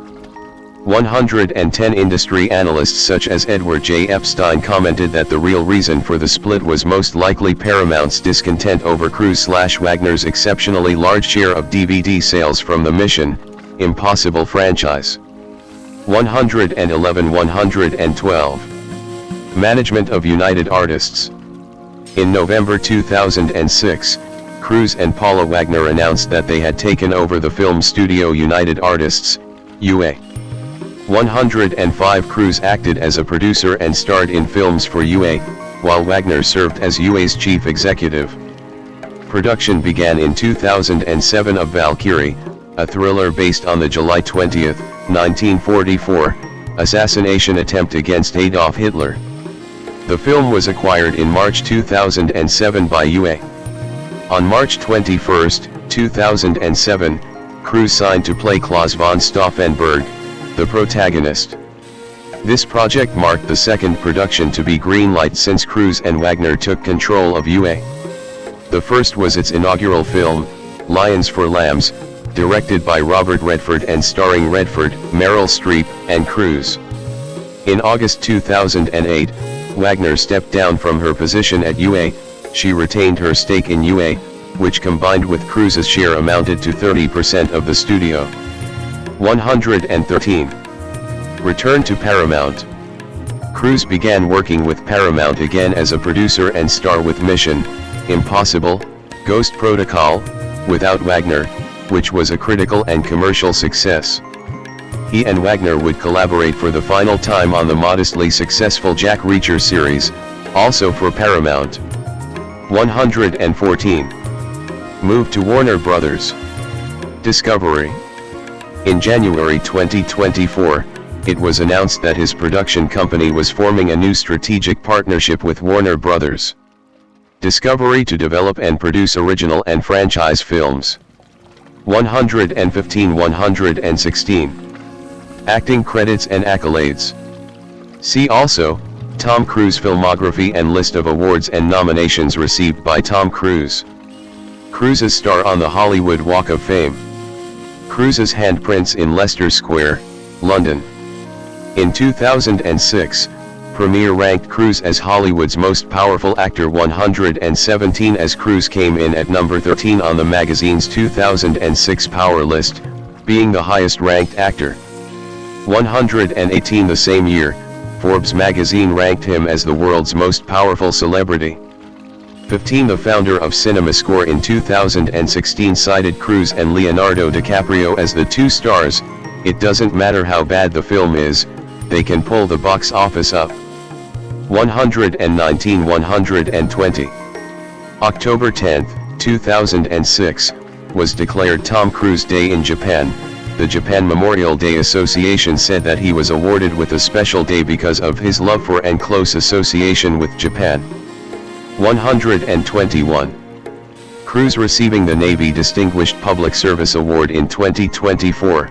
110 Industry analysts such as Edward J. Epstein commented that the real reason for the split was most likely Paramount's discontent over Cruise/Wagner's exceptionally large share of DVD sales from the Mission: Impossible franchise. 111 112. Management of United Artists. In November 2006, Cruise and Paula Wagner announced that they had taken over the film studio United Artists, UA. 105 Cruise acted as a producer and starred in films for UA, while Wagner served as UA's chief executive. Production began in 2007 of Valkyrie, a thriller based on the July 20, 1944, assassination attempt against Adolf Hitler. The film was acquired in March 2007 by UA. On March 21, 2007, Cruise signed to play Klaus von Stauffenberg, the protagonist. This project marked the second production to be greenlight since Cruise and Wagner took control of UA. The first was its inaugural film, Lions for Lambs, directed by Robert Redford and starring Redford, Meryl Streep, and Cruise. In August 2008, Wagner stepped down from her position at UA. She retained her stake in UA, which combined with Cruise's share amounted to 30% of the studio. 113. Return to Paramount. Cruise began working with Paramount again as a producer and star with Mission: Impossible, Ghost Protocol, without Wagner, which was a critical and commercial success. He and Wagner would collaborate for the final time on the modestly successful Jack Reacher series, also for Paramount. 114. Move to Warner Brothers. Discovery. In January 2024, it was announced that his production company was forming a new strategic partnership with Warner Brothers Discovery to develop and produce original and franchise films. 115-116. Acting credits and accolades. See also, Tom Cruise filmography and list of awards and nominations received by Tom Cruise. Cruise's star on the Hollywood Walk of Fame. Cruise's handprints in Leicester Square, London. In 2006, Premiere ranked Cruise as Hollywood's most powerful actor 117 as Cruise came in at number 13 on the magazine's 2006 Power list, being the highest ranked actor. 118 the same year, Forbes magazine ranked him as the world's most powerful celebrity. 15 the founder of CinemaScore in 2016 cited Cruise and Leonardo DiCaprio as the two stars. It doesn't matter how bad the film is, they can pull the box office up. 119-120. October 10, 2006, was declared Tom Cruise Day in Japan. The Japan Memorial Day Association said that he was awarded with a special day because of his love for and close association with Japan. 121. Cruise receiving the Navy Distinguished Public Service Award in 2024.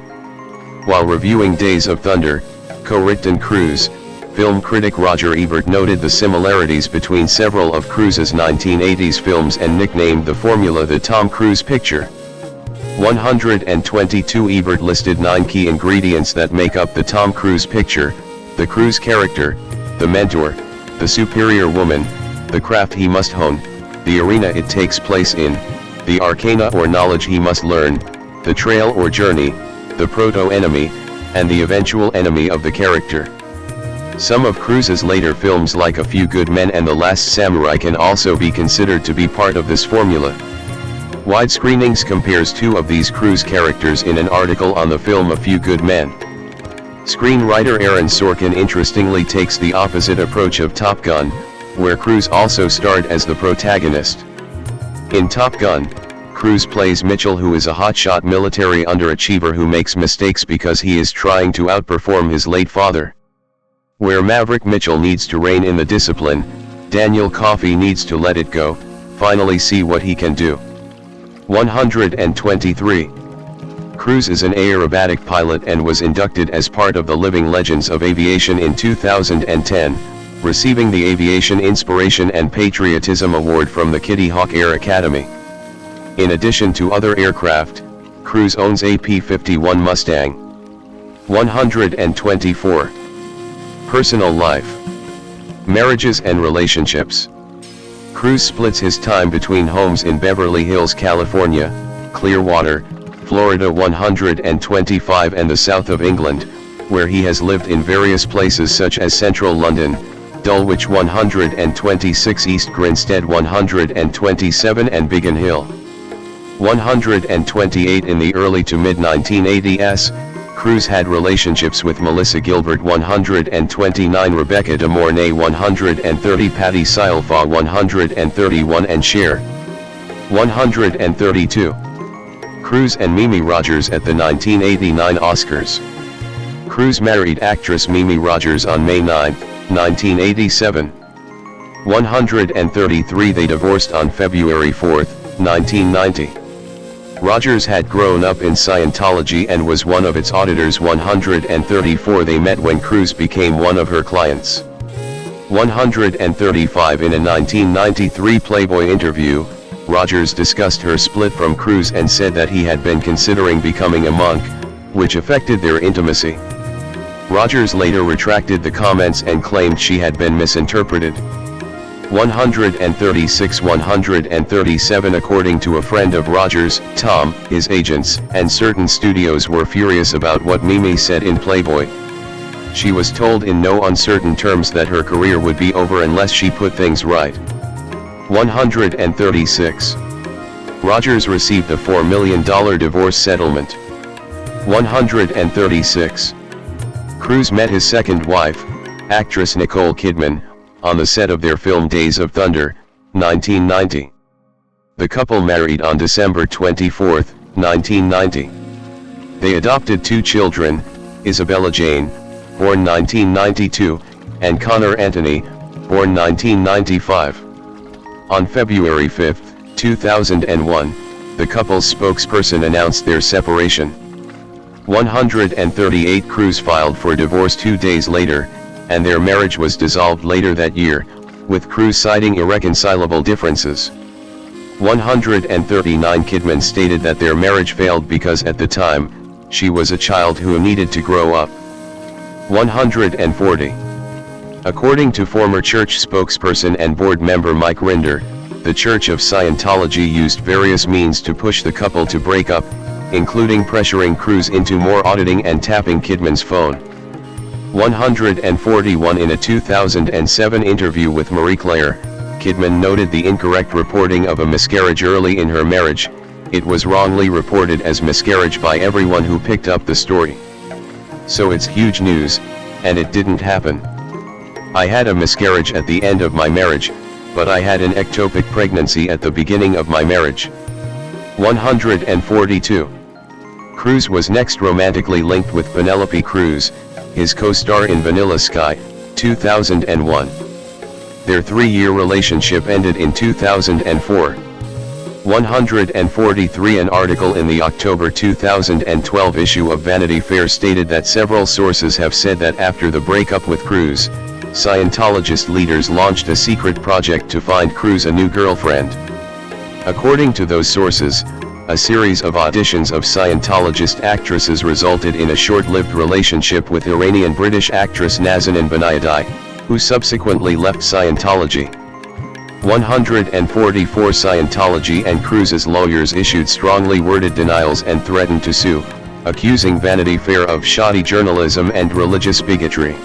While reviewing Days of Thunder, co-written Cruise, film critic Roger Ebert noted the similarities between several of Cruise's 1980s films and nicknamed the formula the Tom Cruise picture. 122 Ebert listed 9 key ingredients that make up the Tom Cruise picture: the Cruise character, the mentor, the superior woman, the craft he must hone, the arena it takes place in, the arcana or knowledge he must learn, the trail or journey, the proto-enemy, and the eventual enemy of the character. Some of Cruise's later films like A Few Good Men and The Last Samurai can also be considered to be part of this formula. Wide Screenings compares 2 of these Cruise characters in an article on the film A Few Good Men. Screenwriter Aaron Sorkin interestingly takes the opposite approach of Top Gun, where Cruise also starred as the protagonist. In Top Gun, Cruise plays Mitchell, who is a hotshot military underachiever who makes mistakes because he is trying to outperform his late father. Where Maverick Mitchell needs to rein in the discipline, Daniel Coffey needs to let it go, finally see what he can do. 123. Cruise is an aerobatic pilot and was inducted as part of the Living Legends of Aviation in 2010, receiving the Aviation Inspiration and Patriotism Award from the Kitty Hawk Air Academy. In addition to other aircraft, Cruise owns a P-51 Mustang. 124. Personal life. Marriages and relationships. Cruise splits his time between homes in Beverly Hills, California, Clearwater, Florida 125 and the south of England, where he has lived in various places such as central London, Dulwich 126 East Grinstead 127 and Biggin Hill. 128 In the early to mid-1980s, Cruise had relationships with Melissa Gilbert 129, Rebecca De Mornay 130, Patty Sylvain 131 and Cher. 132. Cruise and Mimi Rogers at the 1989 Oscars. Cruise married actress Mimi Rogers on May 9, 1987. 133 They divorced on February 4, 1990. Rogers had grown up in Scientology and was one of its auditors. 134 They met when Cruise became one of her clients. 135 In a 1993 Playboy interview, Rogers discussed her split from Cruise and said that he had been considering becoming a monk, which affected their intimacy. Rogers later retracted the comments and claimed she had been misinterpreted. 136-137 According to a friend of Rogers, Tom, his agents, and certain studios were furious about what Mimi said in Playboy. She was told in no uncertain terms that her career would be over unless she put things right. 136. Rogers received a $4 million divorce settlement. 136. Cruise met his second wife, actress Nicole Kidman, on the set of their film Days of Thunder, 1990. The couple married on December 24, 1990. They adopted 2 children, Isabella Jane, born 1992, and Connor Anthony, born 1995. On February 5, 2001, the couple's spokesperson announced their separation. 138 Cruise filed for divorce 2 days later, and their marriage was dissolved later that year, with Cruise citing irreconcilable differences. 139 Kidman stated that their marriage failed because at the time, she was a child who needed to grow up. 140. According to former church spokesperson and board member Mike Rinder, the Church of Scientology used various means to push the couple to break up, including pressuring Cruise into more auditing and tapping Kidman's phone. 141 In a 2007 interview with Marie Claire, Kidman noted the incorrect reporting of a miscarriage early in her marriage. It was wrongly reported as miscarriage by everyone who picked up the story. So it's huge news, and it didn't happen. I had a miscarriage at the end of my marriage, but I had an ectopic pregnancy at the beginning of my marriage. 142. Cruise was next romantically linked with Penelope Cruz, his co-star in Vanilla Sky, 2001. Their 3-year relationship ended in 2004. 143 An article in the October 2012 issue of Vanity Fair stated that several sources have said that after the breakup with Cruise, Scientologist leaders launched a secret project to find Cruise a new girlfriend. According to those sources, a series of auditions of Scientologist actresses resulted in a short-lived relationship with Iranian-British actress Nazanin Banayadai, who subsequently left Scientology. 144 Scientology and Cruise's lawyers issued strongly worded denials and threatened to sue, accusing Vanity Fair of shoddy journalism and religious bigotry.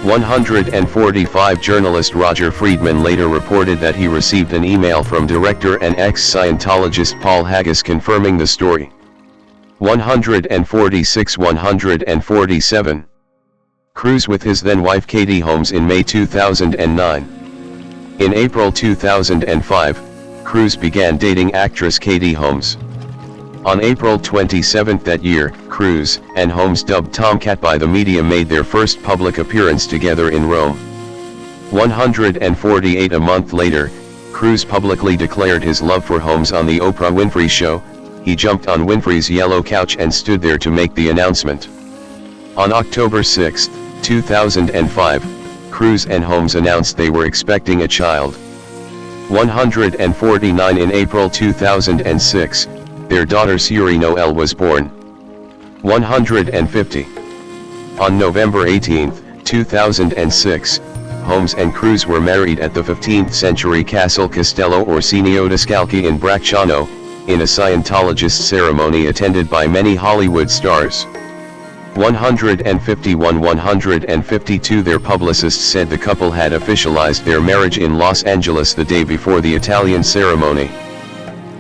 145 Journalist Roger Friedman later reported that he received an email from director and ex-Scientologist Paul Haggis confirming the story. 146 147. Cruise with his then-wife Katie Holmes in May 2009. In April 2005, Cruise began dating actress Katie Holmes. On April 27 that year, Cruise and Holmes, dubbed Tomcat by the media, made their first public appearance together in Rome. 148 A month later, Cruise publicly declared his love for Holmes on the Oprah Winfrey Show. He jumped on Winfrey's yellow couch and stood there to make the announcement. On October 6, 2005, Cruise and Holmes announced they were expecting a child. 149 In April 2006, their daughter Suri Noel was born. 150. On November 18, 2006, Holmes and Cruise were married at the 15th century Castle Castello Orsini Odescalchi in Bracciano, in a Scientologist ceremony attended by many Hollywood stars. 151 152 Their publicists said the couple had officialized their marriage in Los Angeles the day before the Italian ceremony.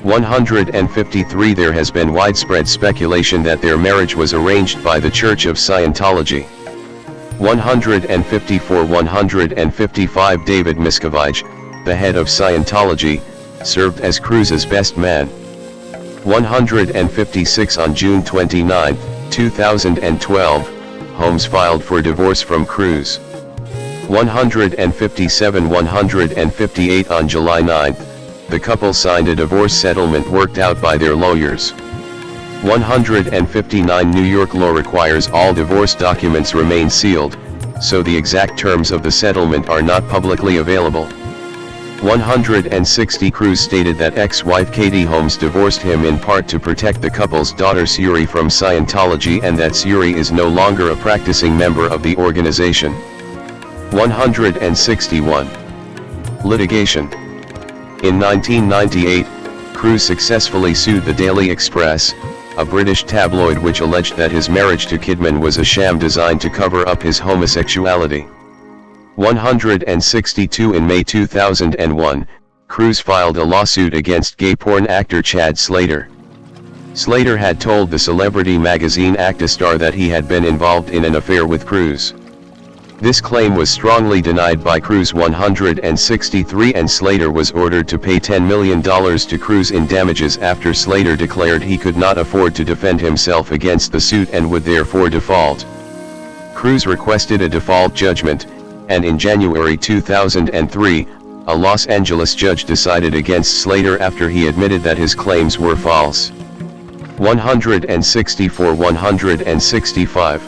153 There has been widespread speculation that their marriage was arranged by the Church of Scientology. 154 155 David Miscavige, the head of Scientology, served as Cruise's best man. 156 On June 29, 2012, Holmes filed for divorce from Cruise. 157 158 On July 9, the couple signed a divorce settlement worked out by their lawyers. 159 New York law requires all divorce documents remain sealed, so the exact terms of the settlement are not publicly available. 160 Cruise stated that ex-wife Katie Holmes divorced him in part to protect the couple's daughter Suri from Scientology and that Suri is no longer a practicing member of the organization. 161. Litigation. In 1998, Cruise successfully sued the Daily Express, a British tabloid which alleged that his marriage to Kidman was a sham designed to cover up his homosexuality. 162 In May 2001, Cruise filed a lawsuit against gay porn actor Chad Slater. Slater had told the Celebrity magazine Actistar that he had been involved in an affair with Cruz. This claim was strongly denied by Cruz 163, and Slater was ordered to pay $10 million to Cruz in damages after Slater declared he could not afford to defend himself against the suit and would therefore default. Cruz requested a default judgment, and in January 2003, a Los Angeles judge decided against Slater after he admitted that his claims were false. 164-165.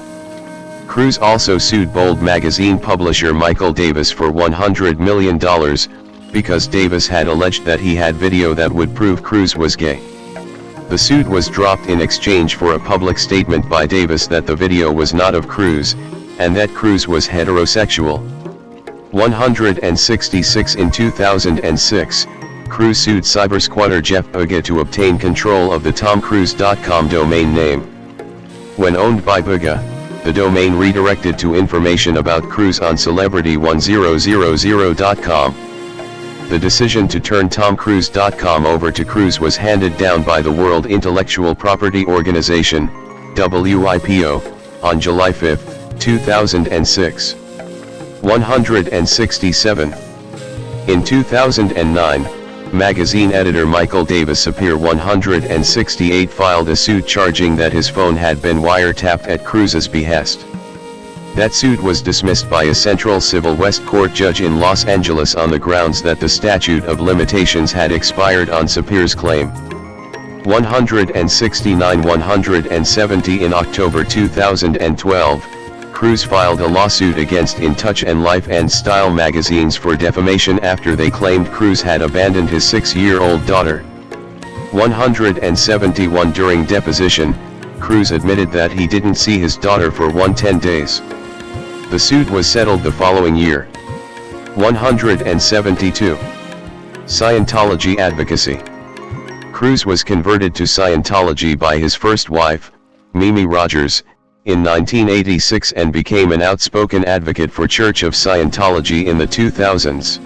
Cruz also sued Bold magazine publisher Michael Davis for $100 million, because Davis had alleged that he had video that would prove Cruz was gay. The suit was dropped in exchange for a public statement by Davis that the video was not of Cruz, and that Cruz was heterosexual. 166. In 2006, Cruz sued cybersquatter Jeff Buga to obtain control of the TomCruise.com domain name. When owned by Buga, the domain redirected to information about Cruz on Celebrity1000.com. The decision to turn TomCruise.com over to Cruz was handed down by the World Intellectual Property Organization, WIPO, on July 5, 2006. 167. In 2009, magazine editor Michael Davis Sapir 168 filed a suit charging that his phone had been wiretapped at Cruz's behest. That suit was dismissed by a Central Civil West Court judge in Los Angeles on the grounds that the statute of limitations had expired on Sapir's claim. 169-170. In October 2012, Cruz filed a lawsuit against In Touch and Life and Style magazines for defamation after they claimed Cruz had abandoned his 6-year-old daughter. 171. During deposition, Cruz admitted that he didn't see his daughter for 110 days. The suit was settled the following year. 172. Scientology advocacy. Cruz was converted to Scientology by his first wife, Mimi Rogers, in 1986 and became an outspoken advocate for Church of Scientology in the 2000s.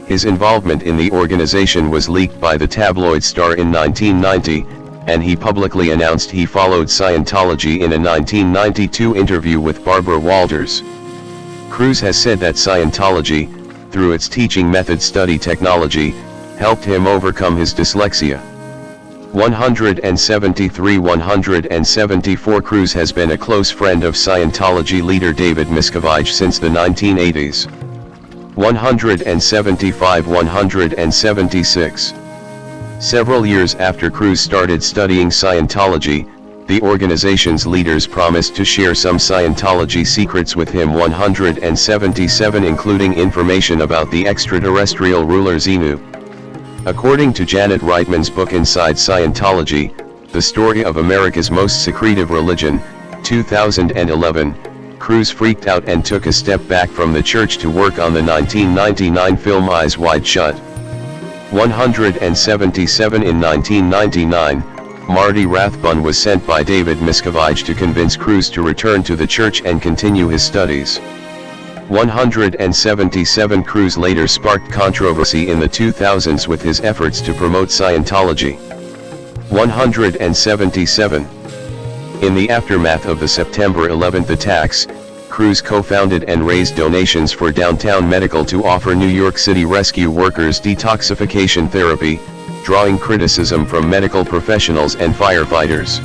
His involvement in the organization was leaked by the tabloid Star in 1990, and he publicly announced he followed Scientology in a 1992 interview with Barbara Walters. Cruz has said that Scientology, through its teaching method study technology, helped him overcome his dyslexia. 173-174. Cruz has been a close friend of Scientology leader David Miscavige since the 1980s. 175-176. Several years after Cruz started studying Scientology, the organization's leaders promised to share some Scientology secrets with him. 177. Including information about the extraterrestrial ruler Xenu. According to Janet Reitman's book Inside Scientology, The Story of America's Most Secretive Religion, 2011, Cruz freaked out and took a step back from the church to work on the 1999 film Eyes Wide Shut. 177. In 1999, Marty Rathbun was sent by David Miscavige to convince Cruz to return to the church and continue his studies. 177. Cruz later sparked controversy in the 2000s with his efforts to promote Scientology. 177. In the aftermath of the September 11th attacks, Cruz co-founded and raised donations for Downtown Medical to offer New York City rescue workers detoxification therapy, drawing criticism from medical professionals and firefighters.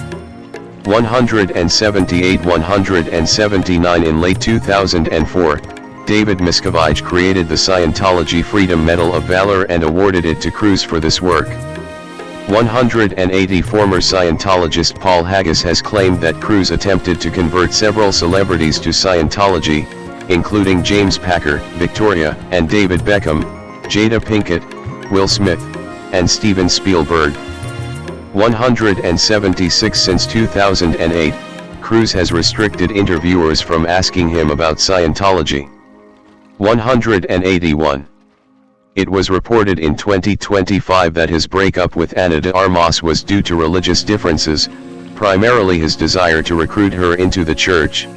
178-179. In late 2004, David Miscavige created the Scientology Freedom Medal of Valor and awarded it to Cruz for this work. 180. Former Scientologist Paul Haggis has claimed that Cruz attempted to convert several celebrities to Scientology, including James Packer, Victoria, and David Beckham, Jada Pinkett, Will Smith, and Steven Spielberg. 176. Since 2008, Cruz has restricted interviewers from asking him about Scientology. 181. It was reported in 2025 that his breakup with Ana de Armas was due to religious differences, primarily his desire to recruit her into the church.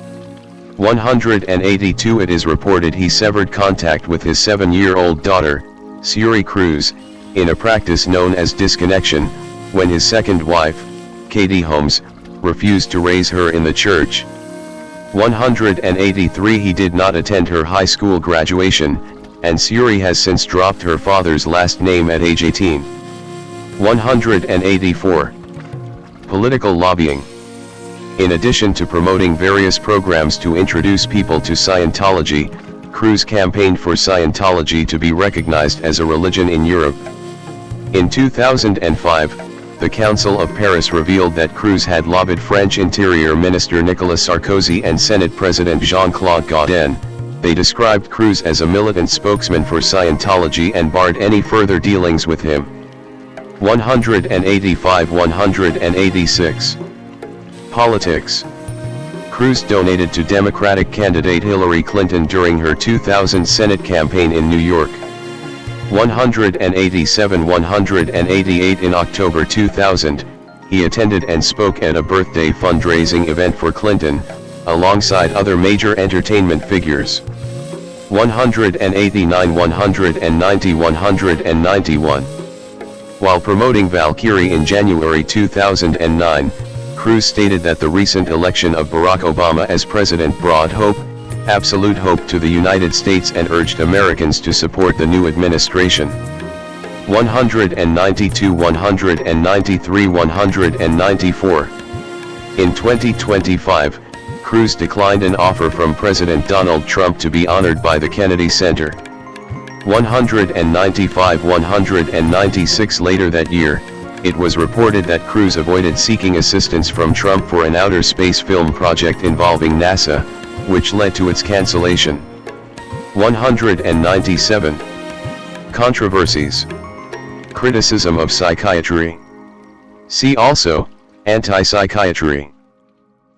182. It is reported he severed contact with his 7-year-old daughter, Suri Cruz, in a practice known as disconnection, when his second wife, Katie Holmes, refused to raise her in the church. 183 He did not attend her high school graduation, and Suri has since dropped her father's last name at age 18. 184. Political lobbying. In addition to promoting various programs to introduce people to Scientology, Cruz campaigned for Scientology to be recognized as a religion in Europe. In 2005, the Council of Paris revealed that Cruz had lobbied French Interior Minister Nicolas Sarkozy and Senate President Jean-Claude Gaudin. They described Cruz as a militant spokesman for Scientology and barred any further dealings with him. 185-186. Politics. Cruz donated to Democratic candidate Hillary Clinton during her 2000 Senate campaign in New York. 187-188 In October 2000, he attended and spoke at a birthday fundraising event for Clinton, alongside other major entertainment figures. 189-190-191. While promoting Valkyrie in January 2009, Cruz stated that the recent election of Barack Obama as president brought hope, absolute hope to the United States, and urged Americans to support the new administration. 192-193-194. In 2025, Cruz declined an offer from President Donald Trump to be honored by the Kennedy Center. 195-196 Later that year, it was reported that Cruz avoided seeking assistance from Trump for an outer space film project involving NASA, which led to its cancellation. 197. Controversies. Criticism of psychiatry. See also, anti-psychiatry.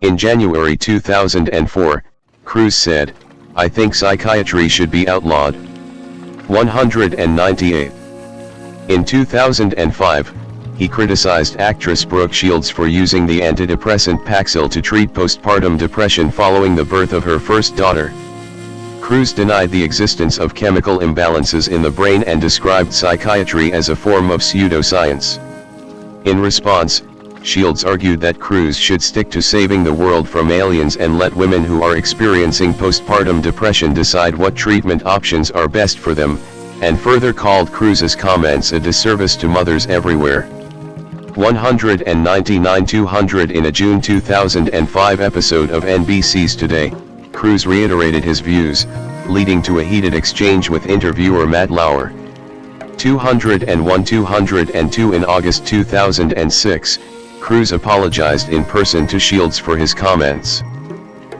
In January 2004, Cruz said, "I think psychiatry should be outlawed." 198. In 2005, he criticized actress Brooke Shields for using the antidepressant Paxil to treat postpartum depression following the birth of her first daughter. Cruz denied the existence of chemical imbalances in the brain and described psychiatry as a form of pseudoscience. In response, Shields argued that Cruz should stick to saving the world from aliens and let women who are experiencing postpartum depression decide what treatment options are best for them, and further called Cruz's comments a disservice to mothers everywhere. 199-200 In a June 2005 episode of NBC's Today, Cruz reiterated his views, leading to a heated exchange with interviewer Matt Lauer. 201-202 In August 2006, Cruz apologized in person to Shields for his comments.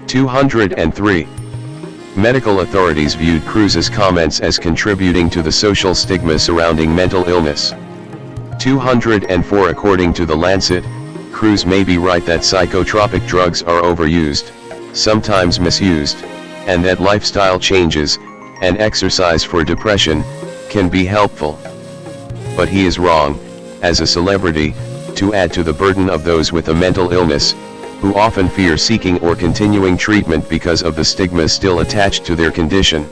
203. Medical authorities viewed Cruz's comments as contributing to the social stigma surrounding mental illness. 204 According to The Lancet, Cruz may be right that psychotropic drugs are overused, sometimes misused, and that lifestyle changes, and exercise for depression, can be helpful. But he is wrong, as a celebrity, to add to the burden of those with a mental illness, who often fear seeking or continuing treatment because of the stigma still attached to their condition.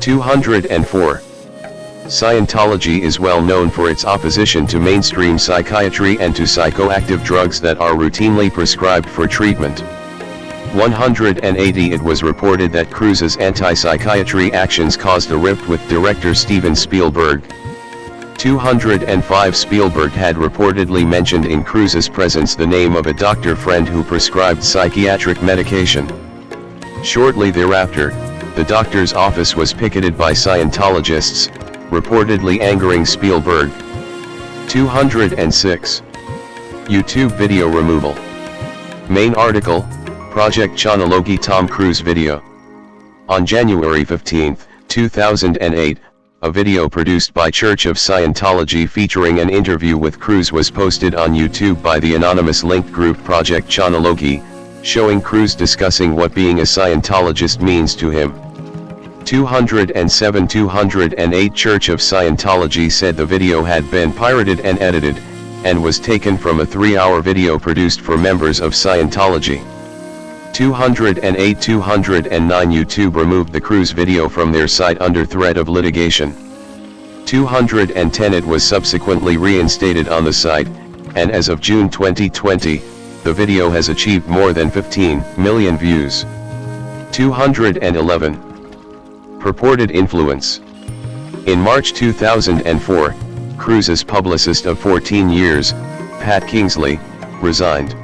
204. Scientology is well known for its opposition to mainstream psychiatry and to psychoactive drugs that are routinely prescribed for treatment. 180 It was reported that Cruz's anti-psychiatry actions caused a rift with director Steven Spielberg. 205 Spielberg had reportedly mentioned in Cruz's presence the name of a doctor friend who prescribed psychiatric medication. Shortly thereafter, the doctor's office was picketed by Scientologists, reportedly angering Spielberg. 206. YouTube video removal. Main article, Project Chronology Tom Cruise video. On January 15, 2008, a video produced by Church of Scientology featuring an interview with Cruz was posted on YouTube by the anonymous linked group Project Chronology, showing Cruz discussing what being a Scientologist means to him. 207-208 Church of Scientology said the video had been pirated and edited, and was taken from a 3-hour video produced for members of Scientology. 208-209 YouTube removed the Cruz video from their site under threat of litigation. 210 It was subsequently reinstated on the site, and as of June 2020, the video has achieved more than 15 million views. 211. Purported influence. In March 2004, Cruise's publicist of 14 years, Pat Kingsley, resigned.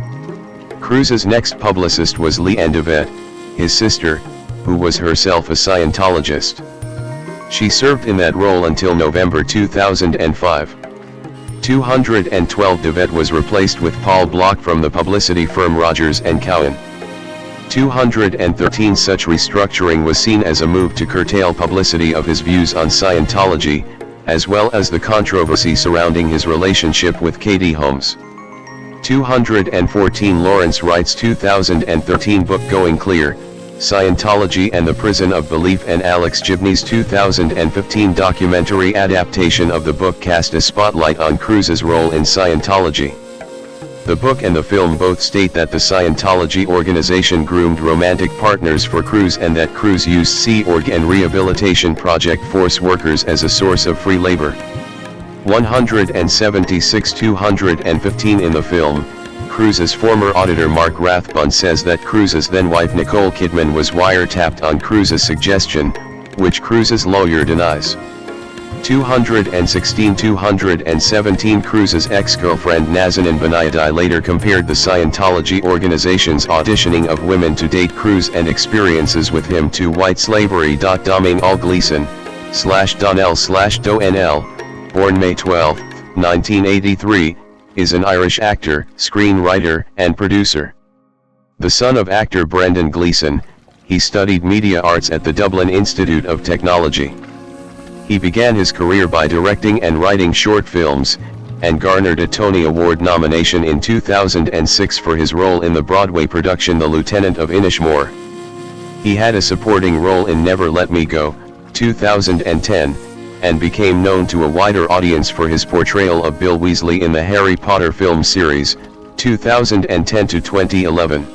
Cruise's next publicist was Leanne DeVette, his sister, who was herself a Scientologist. She served in that role until November 2005. 212. DeVette was replaced with Paul Block from the publicity firm Rogers & Cowan. 213. Such restructuring was seen as a move to curtail publicity of his views on Scientology, as well as the controversy surrounding his relationship with Katie Holmes. 214. Lawrence Wright's 2013 book Going Clear, Scientology and the Prison of Belief, and Alex Gibney's 2015 documentary adaptation of the book cast a spotlight on Cruise's role in Scientology. The book and the film both state that the Scientology organization groomed romantic partners for Cruise, and that Cruise used Sea Org and Rehabilitation Project Force workers as a source of free labor. 176. 215. In the film, Cruise's former auditor Mark Rathbun says that Cruise's then-wife Nicole Kidman was wiretapped on Cruise's suggestion, which Cruise's lawyer denies. 216. 217. Cruise's ex-girlfriend Nazanin Benaidi later compared the Scientology organization's auditioning of women to date Cruise and experiences with him to white slavery. Domhnall Gleeson, /Donnell/DoNL, born May 12, 1983, is an Irish actor, screenwriter, and producer. The son of actor Brendan Gleeson, he studied media arts at the Dublin Institute of Technology. He began his career by directing and writing short films, and garnered a Tony Award nomination in 2006 for his role in the Broadway production The Lieutenant of Inishmore. He had a supporting role in Never Let Me Go, 2010, and became known to a wider audience for his portrayal of Bill Weasley in the Harry Potter film series, 2010 to 2011.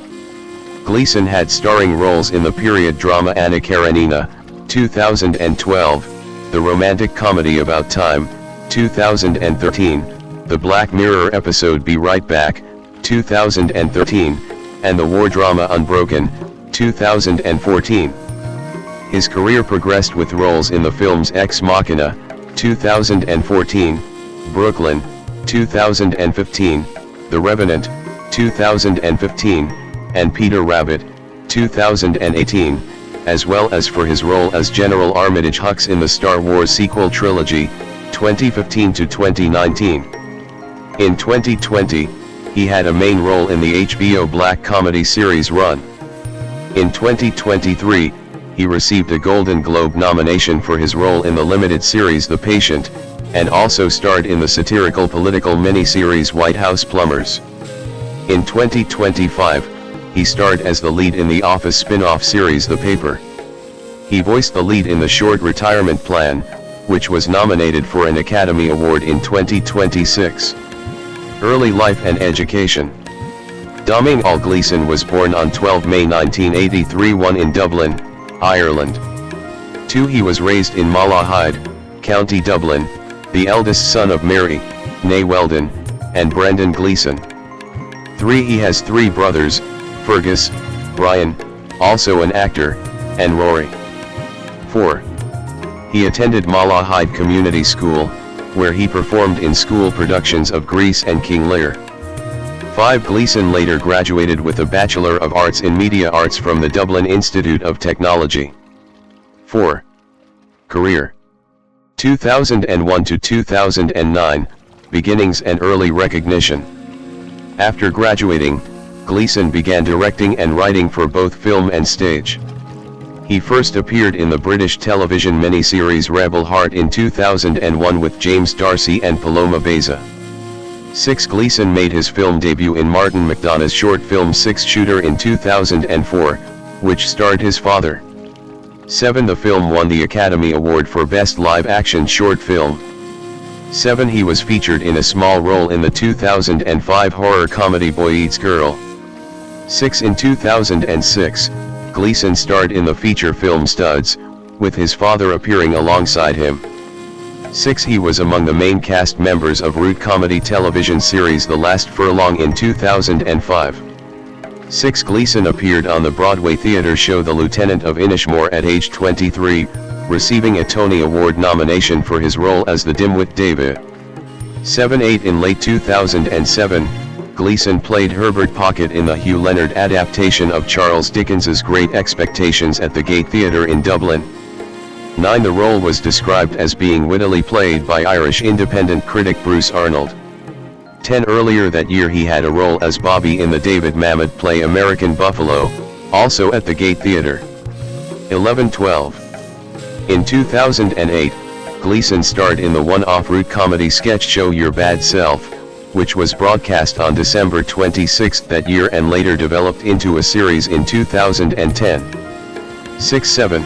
Gleeson had starring roles in the period drama Anna Karenina, 2012, the romantic comedy About Time, 2013, the Black Mirror episode Be Right Back, 2013, and the war drama Unbroken, 2014. His career progressed with roles in the films Ex Machina, 2014, Brooklyn, 2015, The Revenant, 2015, and Peter Rabbit, 2018, as well as for his role as General Armitage Hux in the Star Wars sequel trilogy, 2015 to 2019. In 2020, he had a main role in the HBO black comedy series Run. In 2023, he received a Golden Globe nomination for his role in the limited series The Patient, and also starred in the satirical political miniseries White House Plumbers. In 2025, he starred as the lead in the Office spin-off series The Paper. He voiced the lead in the short Retirement Plan, which was nominated for an Academy Award in 2026. Early life and education. Domhnall Gleeson was born on 12 May 1983 in Dublin, Ireland. 2. He was raised in Malahide, County Dublin, the eldest son of Mary, née Weldon, and Brendan Gleeson. 3. He has 3 brothers, Fergus, Brian, also an actor, and Rory. 4. He attended Malahide Community School, where he performed in school productions of Grease and King Lear. 5. Gleeson later graduated with a Bachelor of Arts in Media Arts from the Dublin Institute of Technology. 4. Career. 2001 to 2009, beginnings and early recognition. After graduating, Gleeson began directing and writing for both film and stage. He first appeared in the British television miniseries Rebel Heart in 2001 with James D'Arcy and Paloma Beza. 6. Gleeson made his film debut in Martin McDonagh's short film Six Shooter in 2004, which starred his father. 7. The film won the Academy Award for Best Live Action Short Film. 7. He was featured in a small role in the 2005 horror comedy Boy Eats Girl. 6. In 2006, Gleeson starred in the feature film Studs, with his father appearing alongside him. 6. He was among the main cast members of route comedy television series The Last Furlong in 2005. 6. Gleeson appeared on the Broadway theater show The Lieutenant of Inishmore at age 23, receiving a Tony Award nomination for his role as the dimwit David. 7. 8. In late 2007, Gleeson played Herbert Pocket in the Hugh Leonard adaptation of Charles Dickens's Great Expectations at the Gate Theatre in Dublin. 9. The role was described as being wittily played by Irish independent critic Bruce Arnold. 10. Earlier that year he had a role as Bobby in the David Mamet play American Buffalo, also at the Gate Theatre. 11. 12. In 2008, Gleeson starred in the one-off route comedy sketch show Your Bad Self, which was broadcast on December 26 that year and later developed into a series in 2010. 6. 7.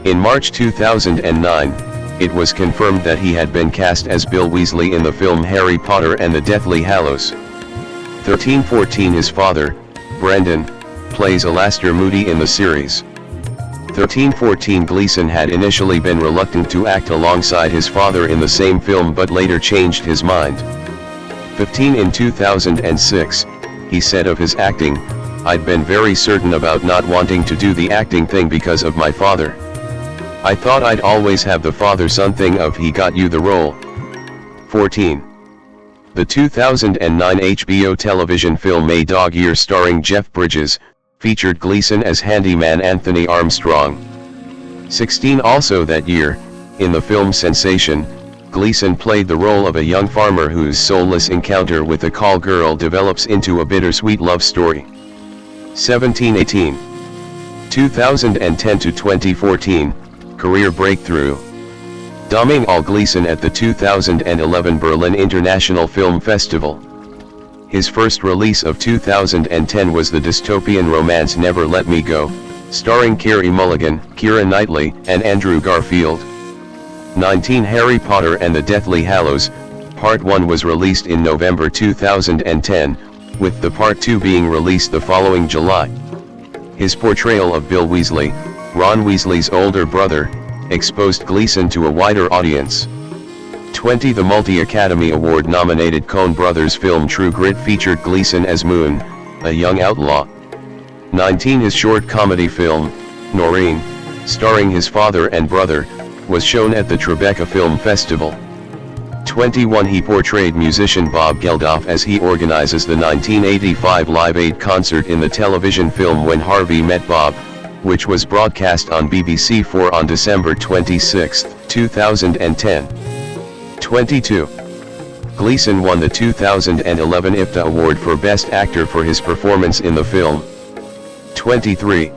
In March 2009, it was confirmed that he had been cast as Bill Weasley in the film Harry Potter and the Deathly Hallows. 13. 14. His father, Brendan, plays Alastair Moody in the series. 13. 14. Gleeson had initially been reluctant to act alongside his father in the same film but later changed his mind. 15. In 2006, he said of his acting, "I'd been very certain about not wanting to do the acting thing because of my father. I thought I'd always have the father-son thing of he got you the role." 14. The 2009 HBO television film A Dog Year starring Jeff Bridges, featured Gleeson as handyman Anthony Armstrong. 16. Also that year, in the film Sensation, Gleeson played the role of a young farmer whose soulless encounter with a call girl develops into a bittersweet love story. 17. 18. 2010 to 2014, career breakthrough. Domhnall Gleeson at the 2011 Berlin International Film Festival. His first release of 2010 was the dystopian romance Never Let Me Go, starring Carey Mulligan, Keira Knightley, and Andrew Garfield. 19. Harry Potter and the Deathly Hallows, Part 1 was released in November 2010, with the Part 2 being released the following July. His portrayal of Bill Weasley, Ron Weasley's older brother, exposed Gleeson to a wider audience. 20. The multi-Academy Award-nominated Coen Brothers film True Grit featured Gleeson as Moon, a young outlaw. 19. His short comedy film, Noreen, starring his father and brother, was shown at the Tribeca Film Festival. 21. He portrayed musician Bob Geldof as he organizes the 1985 Live Aid concert in the television film When Harvey Met Bob, which was broadcast on BBC 4 on December 26, 2010. 22. Gleeson won the 2011 IFTA Award for Best Actor for his performance in the film. 23.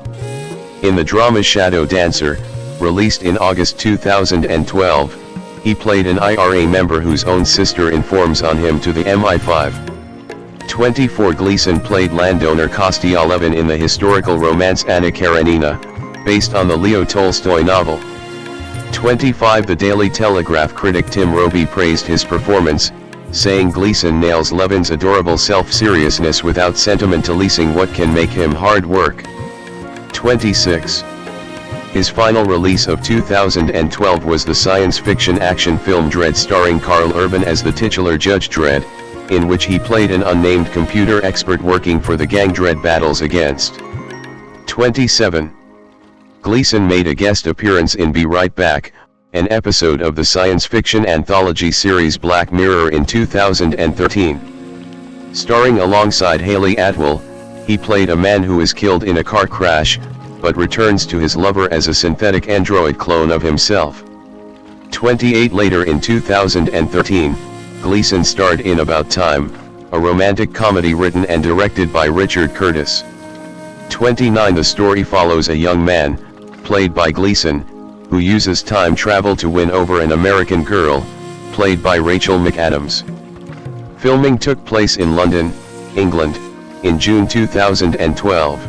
In the drama Shadow Dancer, released in August 2012, he played an IRA member whose own sister informs on him to the MI5. 24. Gleeson played landowner Kostyalevin in the historical romance Anna Karenina, based on the Leo Tolstoy novel. 25. The Daily Telegraph critic Tim Roby praised his performance, saying Gleeson nails Levin's adorable self-seriousness without sentimentalizing what can make him hard work. 26. His final release of 2012 was the science fiction action film Dredd starring Karl Urban as the titular Judge Dredd, in which he played an unnamed computer expert working for the gang Dredd battles against. 27. Gleeson made a guest appearance in Be Right Back, an episode of the science fiction anthology series Black Mirror in 2013. Starring alongside Hayley Atwell, he played a man who is killed in a car crash, but returns to his lover as a synthetic android clone of himself. 28. Later in 2013, Gleeson starred in About Time, a romantic comedy written and directed by Richard Curtis. 29. The story follows a young man, played by Gleeson, who uses time travel to win over an American girl, played by Rachel McAdams. Filming took place in London, England, in June 2012.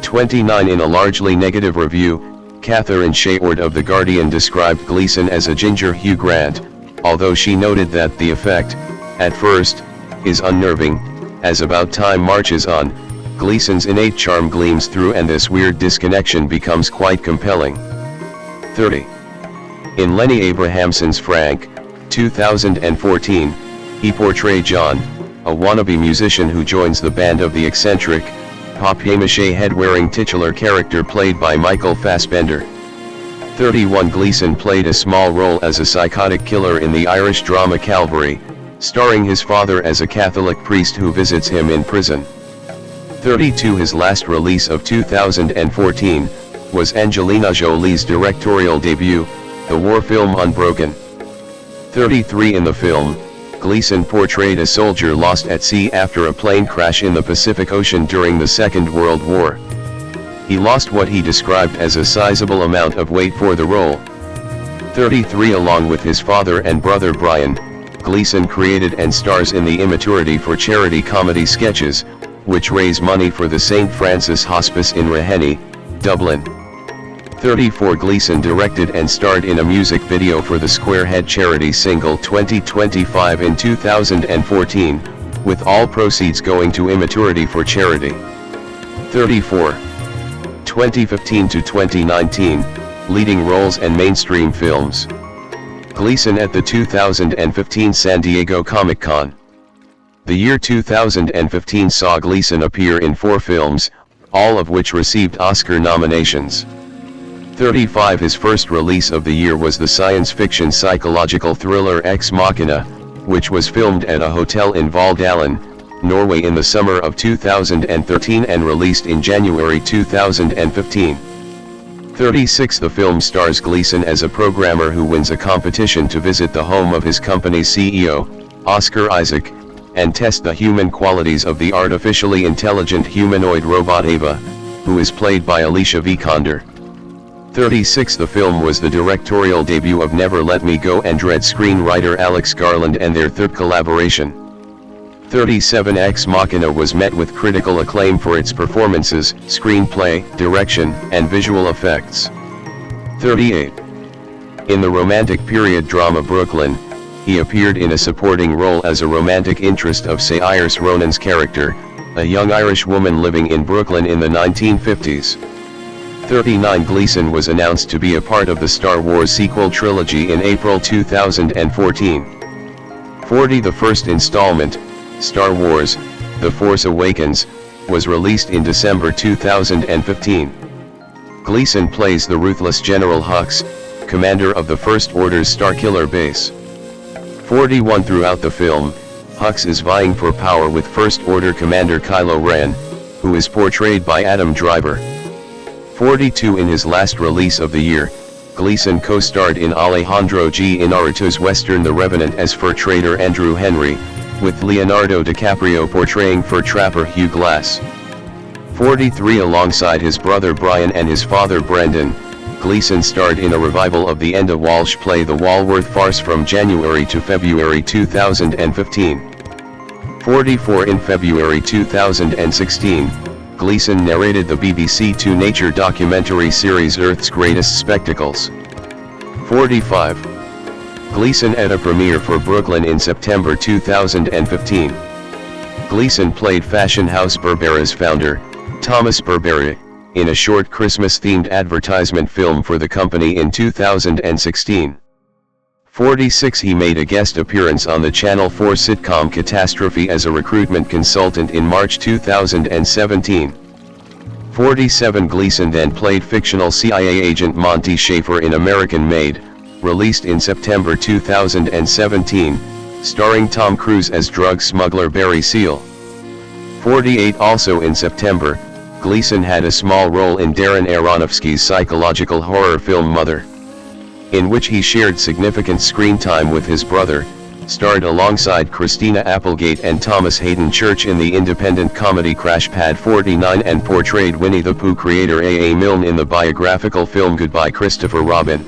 29. In a largely negative review, Catherine Shayward of The Guardian described Gleeson as a ginger Hugh Grant, although she noted that the effect, at first, is unnerving. As About Time marches on, Gleeson's innate charm gleams through and this weird disconnection becomes quite compelling. 30. In Lenny Abrahamson's Frank, 2014, he portrayed John, a wannabe musician who joins the band of the eccentric, papier-mâché head-wearing titular character played by Michael Fassbender. 31 Gleeson played a small role as a psychotic killer in the Irish drama Calvary, starring his father as a Catholic priest who visits him in prison. 32 His last release of 2014, was Angelina Jolie's directorial debut, the war film Unbroken. 33 In the film, Gleeson portrayed a soldier lost at sea after a plane crash in the Pacific Ocean during the Second World War. He lost what he described as a sizable amount of weight for the role. 33 Along with his father and brother Brian, Gleeson created and stars in the Immaturity for Charity comedy sketches, which raise money for the St. Francis Hospice in Raheny, Dublin. 34 Gleeson directed and starred in a music video for the Squarehead charity single 2025 in 2014, with all proceeds going to Immaturity for Charity. 34. 2015 to 2019, leading roles and mainstream films. Gleeson at the 2015 San Diego Comic-Con. The year 2015 saw Gleeson appear in 4 films, all of which received Oscar nominations. 35 His first release of the year was the science fiction psychological thriller Ex Machina, which was filmed at a hotel in Valldalen, Norway in the summer of 2013 and released in January 2015. 36 The film stars Gleeson as a programmer who wins a competition to visit the home of his company's CEO, Oscar Isaac, and test the human qualities of the artificially intelligent humanoid robot Ava, who is played by Alicia Vikander. 36 The film was the directorial debut of Never Let Me Go and Dread screenwriter Alex Garland and their third collaboration. 37 Ex Machina was met with critical acclaim for its performances, screenplay, direction, and visual effects. 38 In the romantic period drama Brooklyn, he appeared in a supporting role as a romantic interest of Saoirse Ronan's character, a young Irish woman living in Brooklyn in the 1950s. 39 Gleeson was announced to be a part of the Star Wars sequel trilogy in April 2014. 40 The first installment, Star Wars, The Force Awakens, was released in December 2015. Gleeson plays the ruthless General Hux, commander of the First Order's Starkiller base. 41 Throughout the film, Hux is vying for power with First Order Commander Kylo Ren, who is portrayed by Adam Driver. 42 In his last release of the year, Gleeson co-starred in Alejandro G. Inarritu's western The Revenant as fur trader Andrew Henry, with Leonardo DiCaprio portraying fur trapper Hugh Glass. 43 Alongside his brother Brian and his father Brendan, Gleeson starred in a revival of the Enda Walsh play The Walworth Farce from January to February 2015. 44 In February 2016, Gleeson narrated the BBC Two Nature documentary series Earth's Greatest Spectacles. 45. Gleeson at a premiere for Brooklyn in September 2015. Gleeson played fashion house Burberry's founder, Thomas Burberry, in a short Christmas-themed advertisement film for the company in 2016. 46 He made a guest appearance on the Channel 4 sitcom Catastrophe as a recruitment consultant in March 2017. 47 Gleeson then played fictional CIA agent Monty Schaefer in American Made, released in September 2017, starring Tom Cruise as drug smuggler Barry Seal. 48 Also in September, Gleeson had a small role in Darren Aronofsky's psychological horror film Mother, in which he shared significant screen time with his brother, starred alongside Christina Applegate and Thomas Hayden Church in the independent comedy Crash Pad 49 and portrayed Winnie the Pooh creator A. Milne in the biographical film Goodbye Christopher Robin.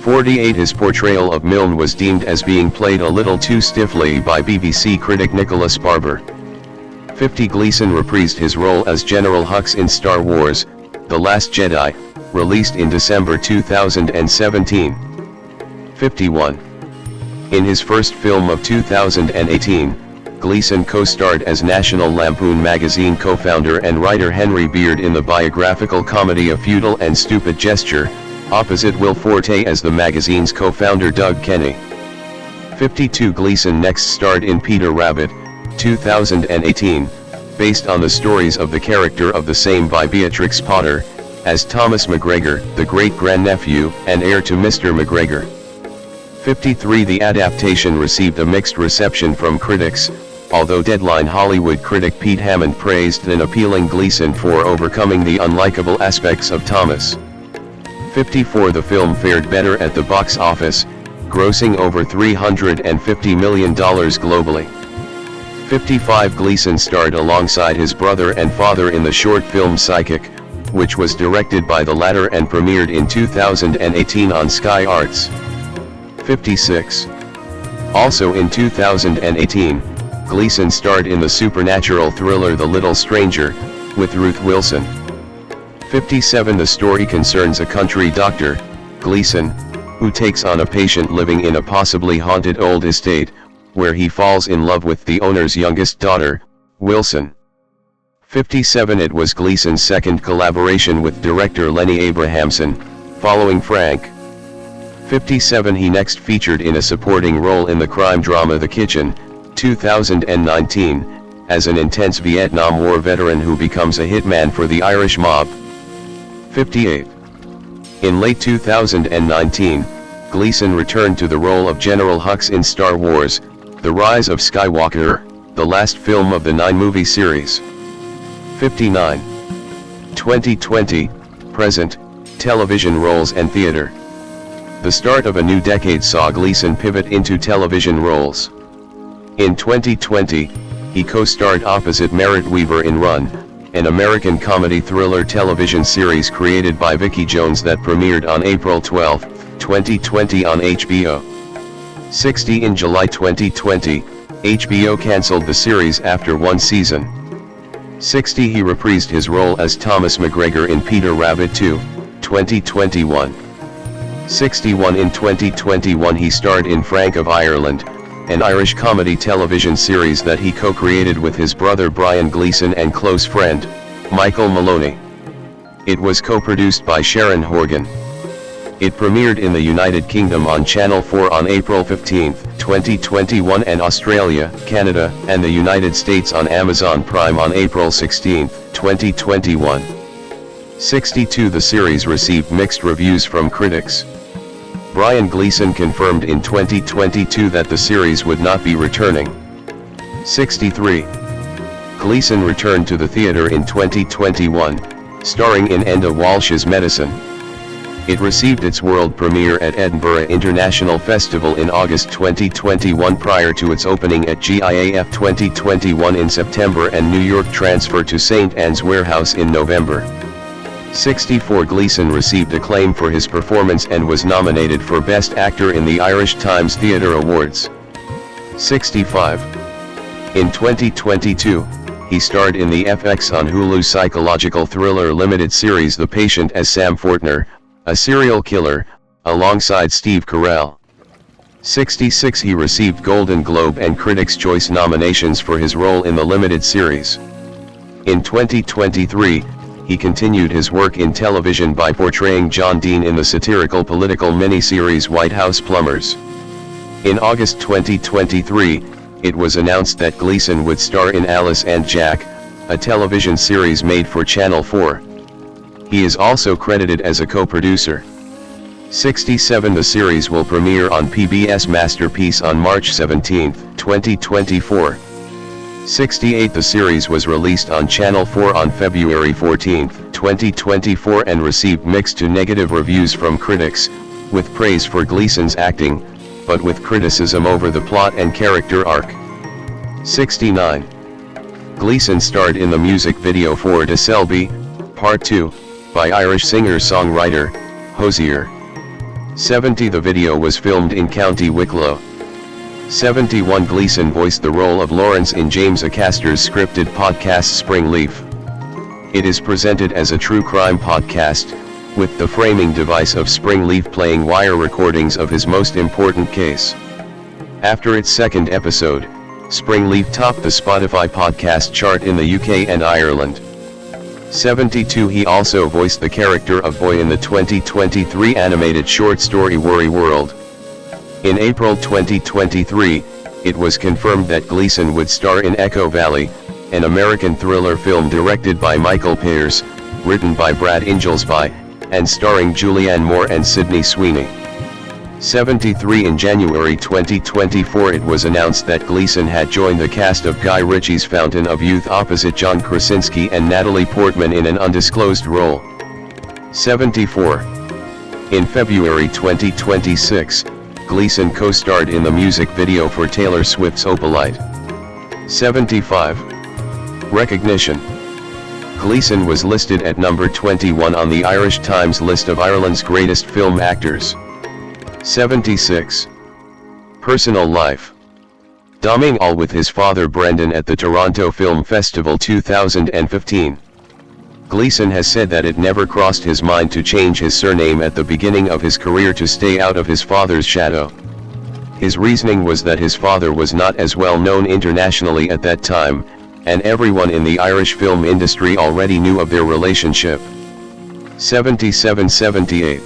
48 His portrayal of Milne was deemed as being played a little too stiffly by BBC critic Nicholas Barber. 50 Gleeson reprised his role as General Hux in Star Wars, The Last Jedi, released in December 2017. 51. In his first film of 2018, Gleeson co-starred as National Lampoon magazine co-founder and writer Henry Beard in the biographical comedy A Futile and Stupid Gesture, opposite Will Forte as the magazine's co-founder Doug Kenny. 52 Gleeson next starred in Peter Rabbit, 2018, based on the stories of the character of the same by Beatrix Potter, as Thomas McGregor, the great-grandnephew and heir to Mr. McGregor. 53 The adaptation received a mixed reception from critics, although Deadline Hollywood critic Pete Hammond praised an appealing Gleeson for overcoming the unlikable aspects of Thomas. 54 The film fared better at the box office, grossing over $350 million globally. 55 Gleeson starred alongside his brother and father in the short film Psychic, which was directed by the latter and premiered in 2018 on Sky Arts. 56. Also in 2018, Gleeson starred in the supernatural thriller The Little Stranger, with Ruth Wilson. 57 The story concerns a country doctor, Gleeson, who takes on a patient living in a possibly haunted old estate, where he falls in love with the owner's youngest daughter, Wilson. 57 It was Gleeson's second collaboration with director Lenny Abrahamson, following Frank. 57 He next featured in a supporting role in the crime drama The Kitchen, 2019, as an intense Vietnam War veteran who becomes a hitman for the Irish mob. 58. In late 2019, Gleeson returned to the role of General Hux in Star Wars: The Rise of Skywalker, the last film of the 9-movie series. 59. 2020, present, television roles and theater. The start of a new decade saw Gleeson pivot into television roles. In 2020, he co-starred opposite Merritt Wever in Run, an American comedy thriller television series created by Vicky Jones that premiered on April 12, 2020 on HBO. 60 In July 2020, HBO cancelled the series after one season. 60 He reprised his role as Thomas McGregor in Peter Rabbit 2, 2021. 61 In 2021 he starred in Frank of Ireland, an Irish comedy television series that he co-created with his brother Brian Gleeson and close friend, Michael Maloney. It was co-produced by Sharon Horgan. It premiered in the United Kingdom on Channel 4 on April 15, 2021 and Australia, Canada, and the United States on Amazon Prime on April 16, 2021. 62 The series received mixed reviews from critics. Brian Gleeson confirmed in 2022 that the series would not be returning. 63. Gleeson returned to the theater in 2021, starring in Enda Walsh's Medicine. It received its world premiere at Edinburgh International Festival in August 2021 prior to its opening at GIAF 2021 in September and New York transfer to St. Anne's Warehouse in November. 64 Gleeson received acclaim for his performance and was nominated for Best Actor in the Irish Times Theatre Awards. 65. In 2022, he starred in the FX on Hulu psychological thriller limited series The Patient as Sam Fortner, a serial killer, alongside Steve Carell. 66 He received Golden Globe and Critics' Choice nominations for his role in the limited series. In 2023, he continued his work in television by portraying John Dean in the satirical political miniseries White House Plumbers. In August 2023, it was announced that Gleeson would star in Alice and Jack, a television series made for Channel 4. He is also credited as a co-producer. 67 The series will premiere on PBS Masterpiece on March 17, 2024. 68 The series was released on Channel 4 on February 14, 2024 and received mixed to negative reviews from critics, with praise for Gleeson's acting, but with criticism over the plot and character arc. 69. Gleeson starred in the music video for De Selby, Part 2, by Irish singer-songwriter, Hozier. 70 The video was filmed in County Wicklow. 71 Gleeson voiced the role of Lawrence in James Acaster's scripted podcast Springleaf. It is presented as a true crime podcast, with the framing device of Springleaf playing wire recordings of his most important case. After its second episode, Springleaf topped the Spotify podcast chart in the UK and Ireland. 72 He also voiced the character of Boy in the 2023 animated short story Worry World. In April 2023, it was confirmed that Gleeson would star in Echo Valley, an American thriller film directed by Michael Pears, written by Brad Inglesby, and starring Julianne Moore and Sydney Sweeney. 73 In January 2024 it was announced that Gleeson had joined the cast of Guy Ritchie's Fountain of Youth opposite John Krasinski and Natalie Portman in an undisclosed role. 74. In February 2026, Gleeson co-starred in the music video for Taylor Swift's Opalite. 75. Recognition. Gleeson was listed at number 21 on the Irish Times list of Ireland's greatest film actors. 76. Personal life. Domhnall with his father Brendan at the Toronto Film Festival 2015. Gleeson has said that it never crossed his mind to change his surname at the beginning of his career to stay out of his father's shadow. His reasoning was that his father was not as well known internationally at that time, and everyone in the Irish film industry already knew of their relationship. 77-78.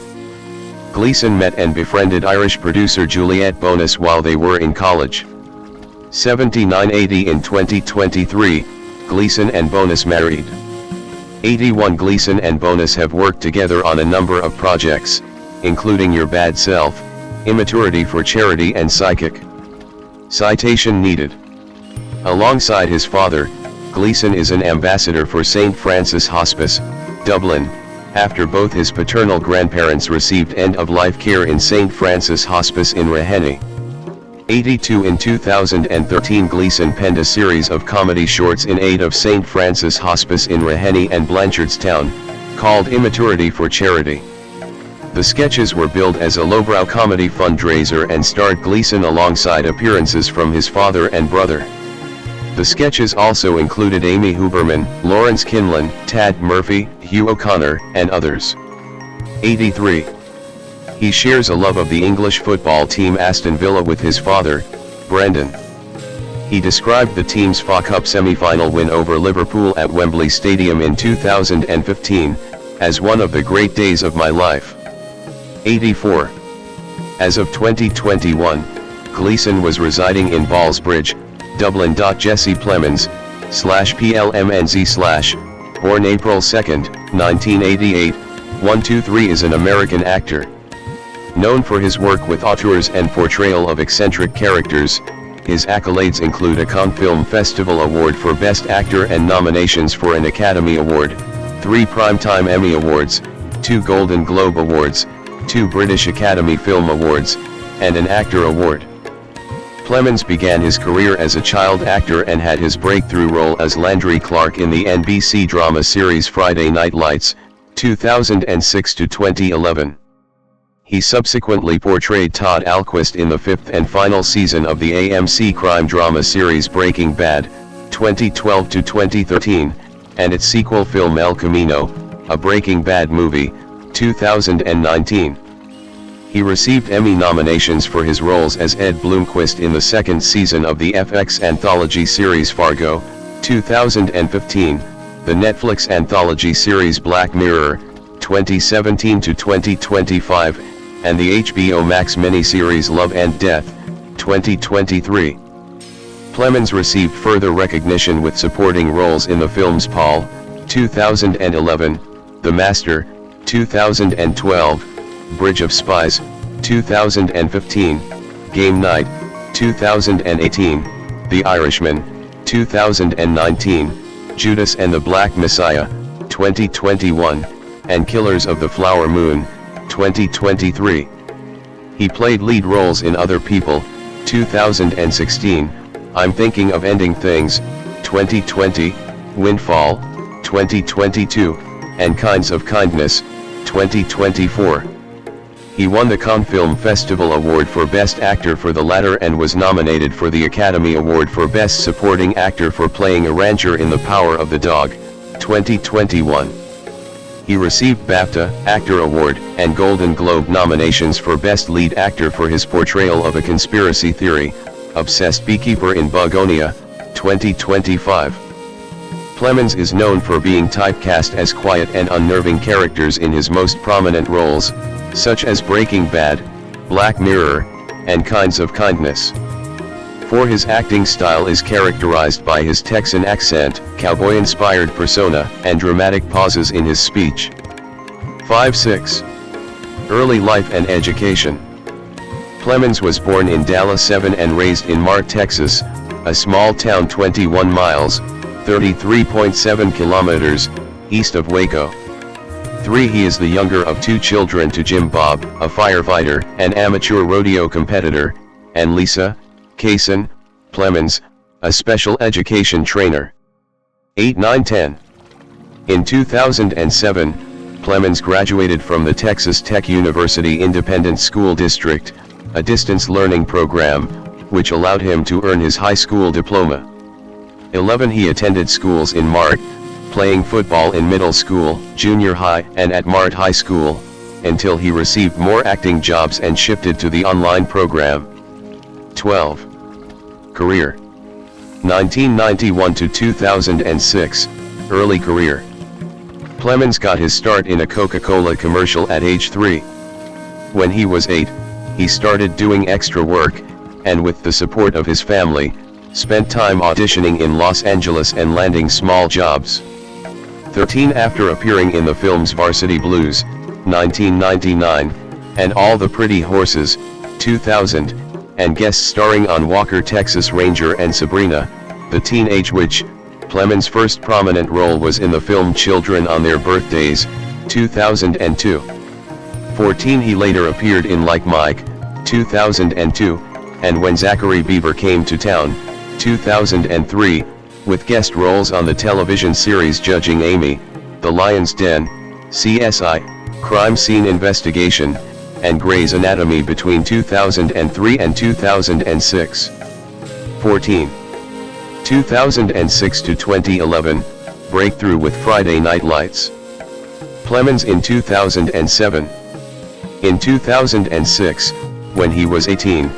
Gleeson met and befriended Irish producer Juliette Bonas while they were in college. 79-80 In 2023, Gleeson and Bonas married. 81 Gleeson and Bonas have worked together on a number of projects, including Your Bad Self, Immaturity for Charity and Psychic. Citation needed. Alongside his father, Gleeson is an ambassador for St. Francis Hospice, Dublin, after both his paternal grandparents received end-of-life care in St. Francis Hospice in Raheny. 82 In 2013 Gleeson penned a series of comedy shorts in aid of St. Francis Hospice in Raheny and Blanchardstown, called Immaturity for Charity. The sketches were billed as a lowbrow comedy fundraiser and starred Gleeson alongside appearances from his father and brother. The sketches also included Amy Huberman, Lawrence Kinlan, Tad Murphy, Hugh O'Connor, and others. 83. He shares a love of the English football team Aston Villa with his father, Brendan. He described the team's FA Cup semi-final win over Liverpool at Wembley Stadium in 2015, as one of the great days of my life. 84. As of 2021, Gleeson was residing in Ballsbridge, Dublin. Jesse Plemons, /PLMNZ/, born April 2, 1988, 123 is an American actor. Known for his work with auteurs and portrayal of eccentric characters, his accolades include a Cannes Film Festival Award for Best Actor and nominations for an Academy Award, 3 Primetime Emmy Awards, 2 Golden Globe Awards, 2 British Academy Film Awards, and an Actor Award. Plemons began his career as a child actor and had his breakthrough role as Landry Clark in the NBC drama series Friday Night Lights, 2006-2011. He subsequently portrayed Todd Alquist in the 5th and final season of the AMC crime drama series Breaking Bad, 2012-2013, and its sequel film El Camino, a Breaking Bad movie, 2019. He received Emmy nominations for his roles as Ed Bloomquist in the 2nd season of the FX anthology series Fargo, 2015, the Netflix anthology series Black Mirror, 2017-2025, and the HBO Max miniseries Love and Death, 2023. Plemons received further recognition with supporting roles in the films Paul, 2011, The Master, 2012, Bridge of Spies, 2015, Game Night, 2018, The Irishman, 2019, Judas and the Black Messiah, 2021, and Killers of the Flower Moon, 2023. He played lead roles in Other People, 2016, I'm Thinking of Ending Things, 2020, Windfall, 2022, and Kinds of Kindness, 2024. He won the Cannes Film Festival Award for Best Actor for the latter and was nominated for the Academy Award for Best Supporting Actor for playing a rancher in The Power of the Dog, 2021. He received BAFTA Actor Award and Golden Globe nominations for Best Lead Actor for his portrayal of a conspiracy theory, obsessed beekeeper in Bugonia, 2025. Plemons is known for being typecast as quiet and unnerving characters in his most prominent roles, such as Breaking Bad, Black Mirror, and Kinds of Kindness. For his acting style is characterized by his Texan accent, cowboy-inspired persona, and dramatic pauses in his speech. 5-6. Early life and education. Plemons was born in Dallas 7 and raised in Mart, Texas, a small town 21 miles, 33.7 kilometers, east of Waco. 3. He is the younger of 2 children to Jim Bob, a firefighter, an amateur rodeo competitor, and Lisa Kaysen Plemons, a special education trainer. 8, 9, 10. In 2007, Plemons graduated from the Texas Tech University Independent School District, a distance learning program, which allowed him to earn his high school diploma. 11. He attended schools in Mart, playing football in middle school, junior high, and at Mart High School, until he received more acting jobs and shifted to the online program. 12. Career. 1991 to 2006, early career. Plemons got his start in a Coca-Cola commercial at age 3. When he was 8, he started doing extra work, and with the support of his family, spent time auditioning in Los Angeles and landing small jobs. 13. After appearing in the films Varsity Blues, 1999, and All the Pretty Horses, 2000, and guest starring on Walker Texas Ranger and Sabrina, the Teenage Witch, Plemons' first prominent role was in the film Children on Their Birthdays, 2002. 14. He later appeared in Like Mike, 2002, and When Zachary Beaver Came to Town, 2003, with guest roles on the television series Judging Amy, The Lion's Den, CSI, Crime Scene Investigation, and Grey's Anatomy between 2003 and 2006. 14. 2006 to 2011, breakthrough with Friday Night Lights. Plemons in 2007. In 2006, when he was 18,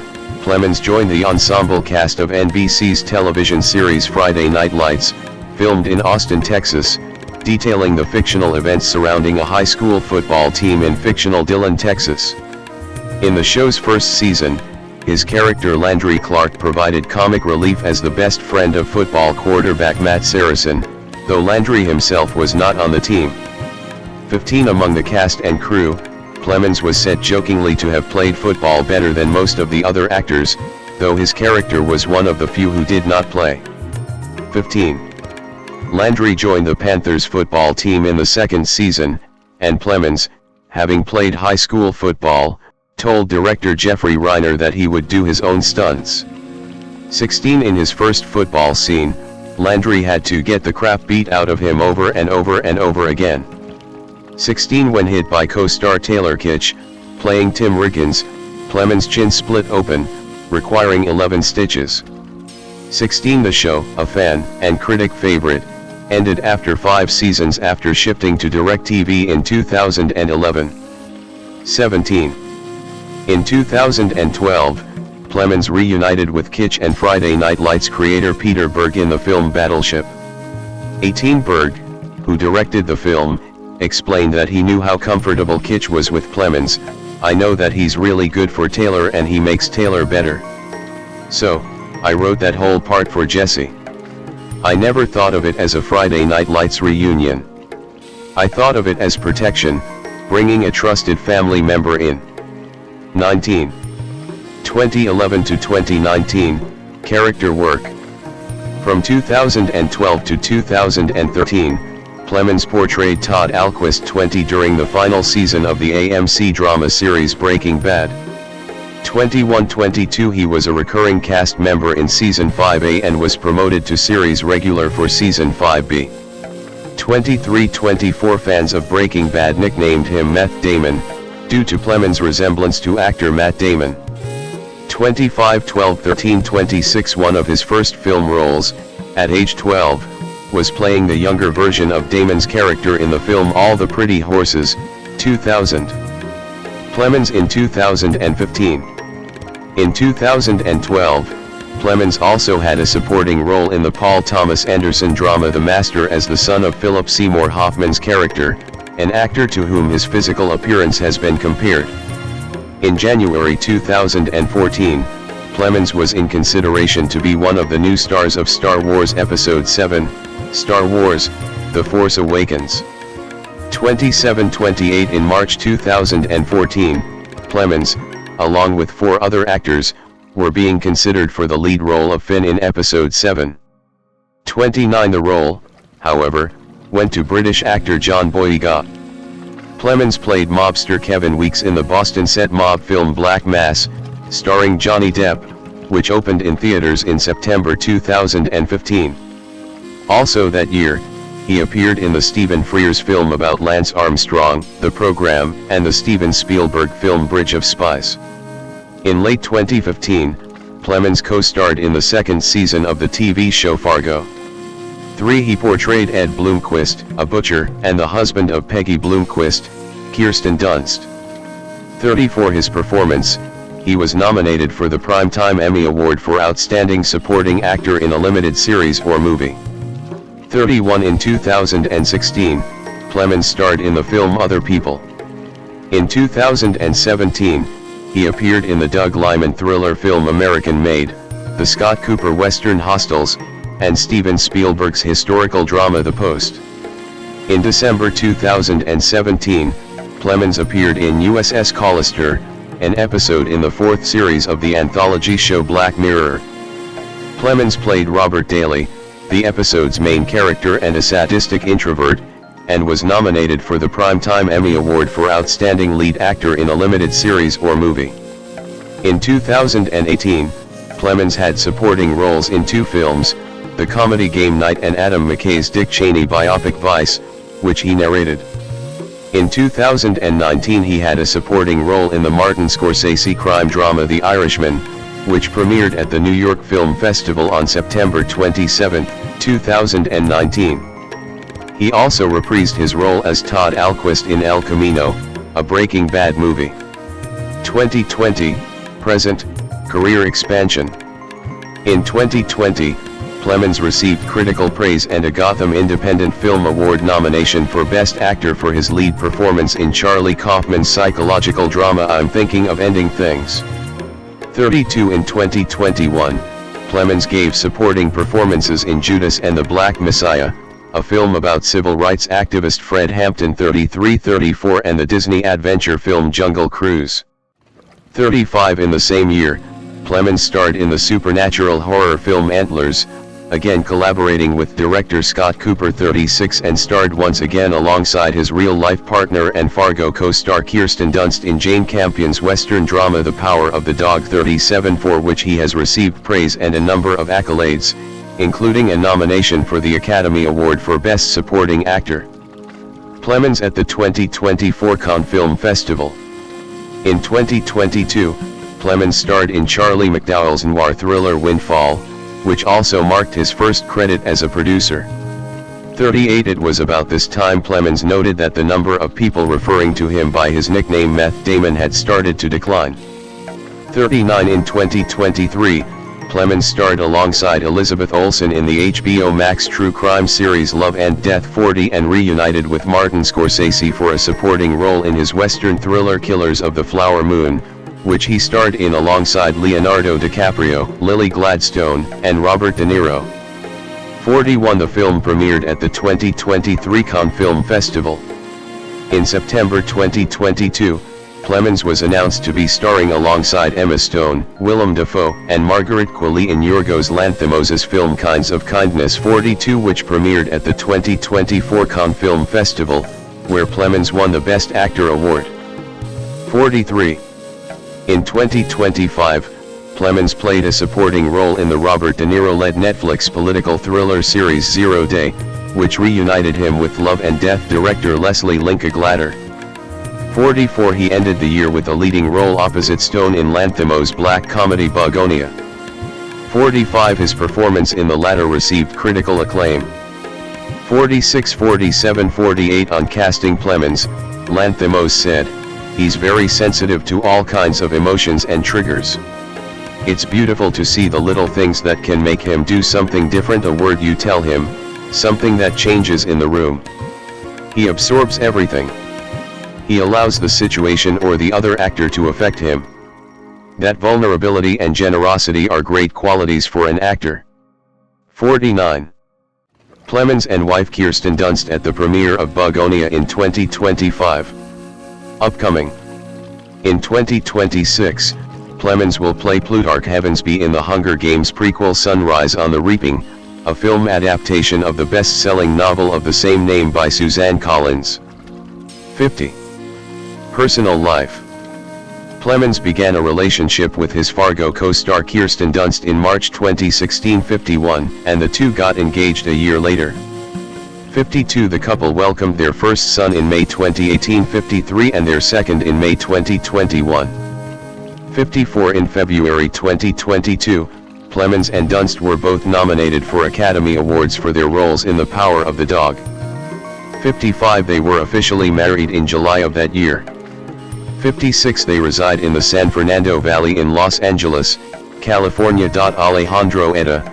Plemons joined the ensemble cast of NBC's television series Friday Night Lights, filmed in Austin, Texas, detailing the fictional events surrounding a high school football team in fictional Dillon, Texas. In the show's first season, his character Landry Clark provided comic relief as the best friend of football quarterback Matt Saracen, though Landry himself was not on the team. 15. Among the cast and crew, Plemons was said jokingly to have played football better than most of the other actors, though his character was one of the few who did not play. 15. Landry joined the Panthers football team in the second season, and Plemons, having played high school football, told director Jeffrey Reiner that he would do his own stunts. 16. In his first football scene, Landry had to get the crap beat out of him over and over and over again. 16. When hit by co-star Taylor Kitsch, playing Tim Riggins, Plemons' chin split open, requiring 11 stitches. 16. The show, a fan and critic favorite, ended after 5 seasons after shifting to DirecTV in 2011. 17. In 2012, Plemons reunited with Kitsch and Friday Night Lights creator Peter Berg in the film Battleship. 18. Berg, who directed the film, explained that he knew how comfortable Kitsch was with Plemons. I know that he's really good for Taylor and he makes Taylor better. So, I wrote that whole part for Jesse. I never thought of it as a Friday Night Lights reunion. I thought of it as protection, bringing a trusted family member in. 19. 2011 to 2019, character work. From 2012 to 2013, Plemons portrayed Todd Alquist 20 during the final season of the AMC drama series Breaking Bad. 21-22 he was a recurring cast member in Season 5A and was promoted to series regular for Season 5B. 23-24 fans of Breaking Bad nicknamed him Meth Damon, due to Plemons' resemblance to actor Matt Damon. 25-12-13-26 one of his first film roles, at age 12, was playing the younger version of Damon's character in the film All the Pretty Horses, 2000. Plemons in 2015. In 2012, Plemons also had a supporting role in the Paul Thomas Anderson drama The Master as the son of Philip Seymour Hoffman's character, an actor to whom his physical appearance has been compared. In January 2014, Plemons was in consideration to be one of the new stars of Star Wars Episode 7, Star Wars: The Force Awakens. 27-28 In March 2014, Plemons, along with 4 other actors, were being considered for the lead role of Finn in Episode 7. 29 The role, however, went to British actor John Boyega. Plemons played mobster Kevin Weeks in the Boston set mob film Black Mass, starring Johnny Depp, which opened in theaters in September 2015. Also that year, he appeared in the Stephen Frears film about Lance Armstrong, The Program, and the Steven Spielberg film Bridge of Spies. In late 2015, Plemons co-starred in the second season of the TV show Fargo. 3 He portrayed Ed Bloomquist, a butcher, and the husband of Peggy Bloomquist, Kirsten Dunst. 30 For his performance, he was nominated for the Primetime Emmy Award for Outstanding Supporting Actor in a Limited Series or Movie. 31 In 2016, Plemons starred in the film Other People. In 2017, he appeared in the Doug Liman thriller film American Made, the Scott Cooper western Hostiles, and Steven Spielberg's historical drama The Post. In December 2017, Plemons appeared in USS Callister, an episode in the 4th series of the anthology show Black Mirror. Plemons played Robert Daly, the episode's main character and a sadistic introvert, and was nominated for the Primetime Emmy Award for Outstanding Lead Actor in a Limited Series or Movie. In 2018, Plemons had supporting roles in 2 films, the comedy Game Night and Adam McKay's Dick Cheney biopic Vice, which he narrated. In 2019 he had a supporting role in the Martin Scorsese crime drama The Irishman, which premiered at the New York Film Festival on September 27, 2019. He also reprised his role as Todd Alquist in El Camino, a Breaking Bad movie. 2020, present, career expansion. In 2020, Plemons received critical praise and a Gotham Independent Film Award nomination for Best Actor for his lead performance in Charlie Kaufman's psychological drama I'm Thinking of Ending Things. 32 In 2021, Plemons gave supporting performances in Judas and the Black Messiah, a film about civil rights activist Fred Hampton 33-34 and the Disney adventure film Jungle Cruise. 35 In the same year, Plemons starred in the supernatural horror film Antlers, again collaborating with director Scott Cooper 36 and starred once again alongside his real-life partner and Fargo co-star Kirsten Dunst in Jane Campion's western drama The Power of the Dog 37 for which he has received praise and a number of accolades, including a nomination for the Academy Award for Best Supporting Actor. Plemons at the 2024 Cannes Film Festival. In 2022, Plemons starred in Charlie McDowell's noir thriller Windfall, which also marked his first credit as a producer. 38 It was about this time Plemons noted that the number of people referring to him by his nickname Meth Damon had started to decline. 39 In 2023, Plemons starred alongside Elizabeth Olsen in the HBO Max true crime series Love and Death 40 and reunited with Martin Scorsese for a supporting role in his western thriller Killers of the Flower Moon, which he starred in alongside Leonardo DiCaprio, Lily Gladstone, and Robert De Niro. 41 The film premiered at the 2023 Cannes Film Festival. In September 2022, Plemons was announced to be starring alongside Emma Stone, Willem Dafoe, and Margaret Qualley in Yorgos Lanthimos' film Kinds of Kindness 42 which premiered at the 2024 Cannes Film Festival, where Plemons won the Best Actor award. 43. In 2025, Plemons played a supporting role in the Robert De Niro-led Netflix political thriller series Zero Day, which reunited him with Love and Death director Leslie Linka Glatter. 44 He ended the year with a leading role opposite Stone in Lanthimos' black comedy Bugonia. 45 His performance in the latter received critical acclaim. 46 47 48 On casting Plemons, Lanthimos said, "He's very sensitive to all kinds of emotions and triggers." It's beautiful to see the little things that can make him do something different, a word you tell him, something that changes in the room. He absorbs everything. He allows the situation or the other actor to affect him. That vulnerability and generosity are great qualities for an actor. 49. Plemons and wife Kirsten Dunst at the premiere of Bugonia in 2025. Upcoming. In 2026, Plemons will play Plutarch Heavensbee in the Hunger Games prequel Sunrise on the Reaping, a film adaptation of the best-selling novel of the same name by Suzanne Collins. 50. Personal life. Plemons began a relationship with his Fargo co-star Kirsten Dunst in March 2016. 51, and the two got engaged a year later. 52. The couple welcomed their first son in May 2018. 53, and their second in May 2021. 54. In February 2022, Plemons and Dunst were both nominated for Academy Awards for their roles in The Power of the Dog. 55. They were officially married in July of that year. 56. They reside in the San Fernando Valley in Los Angeles, California. Alejandro Etta,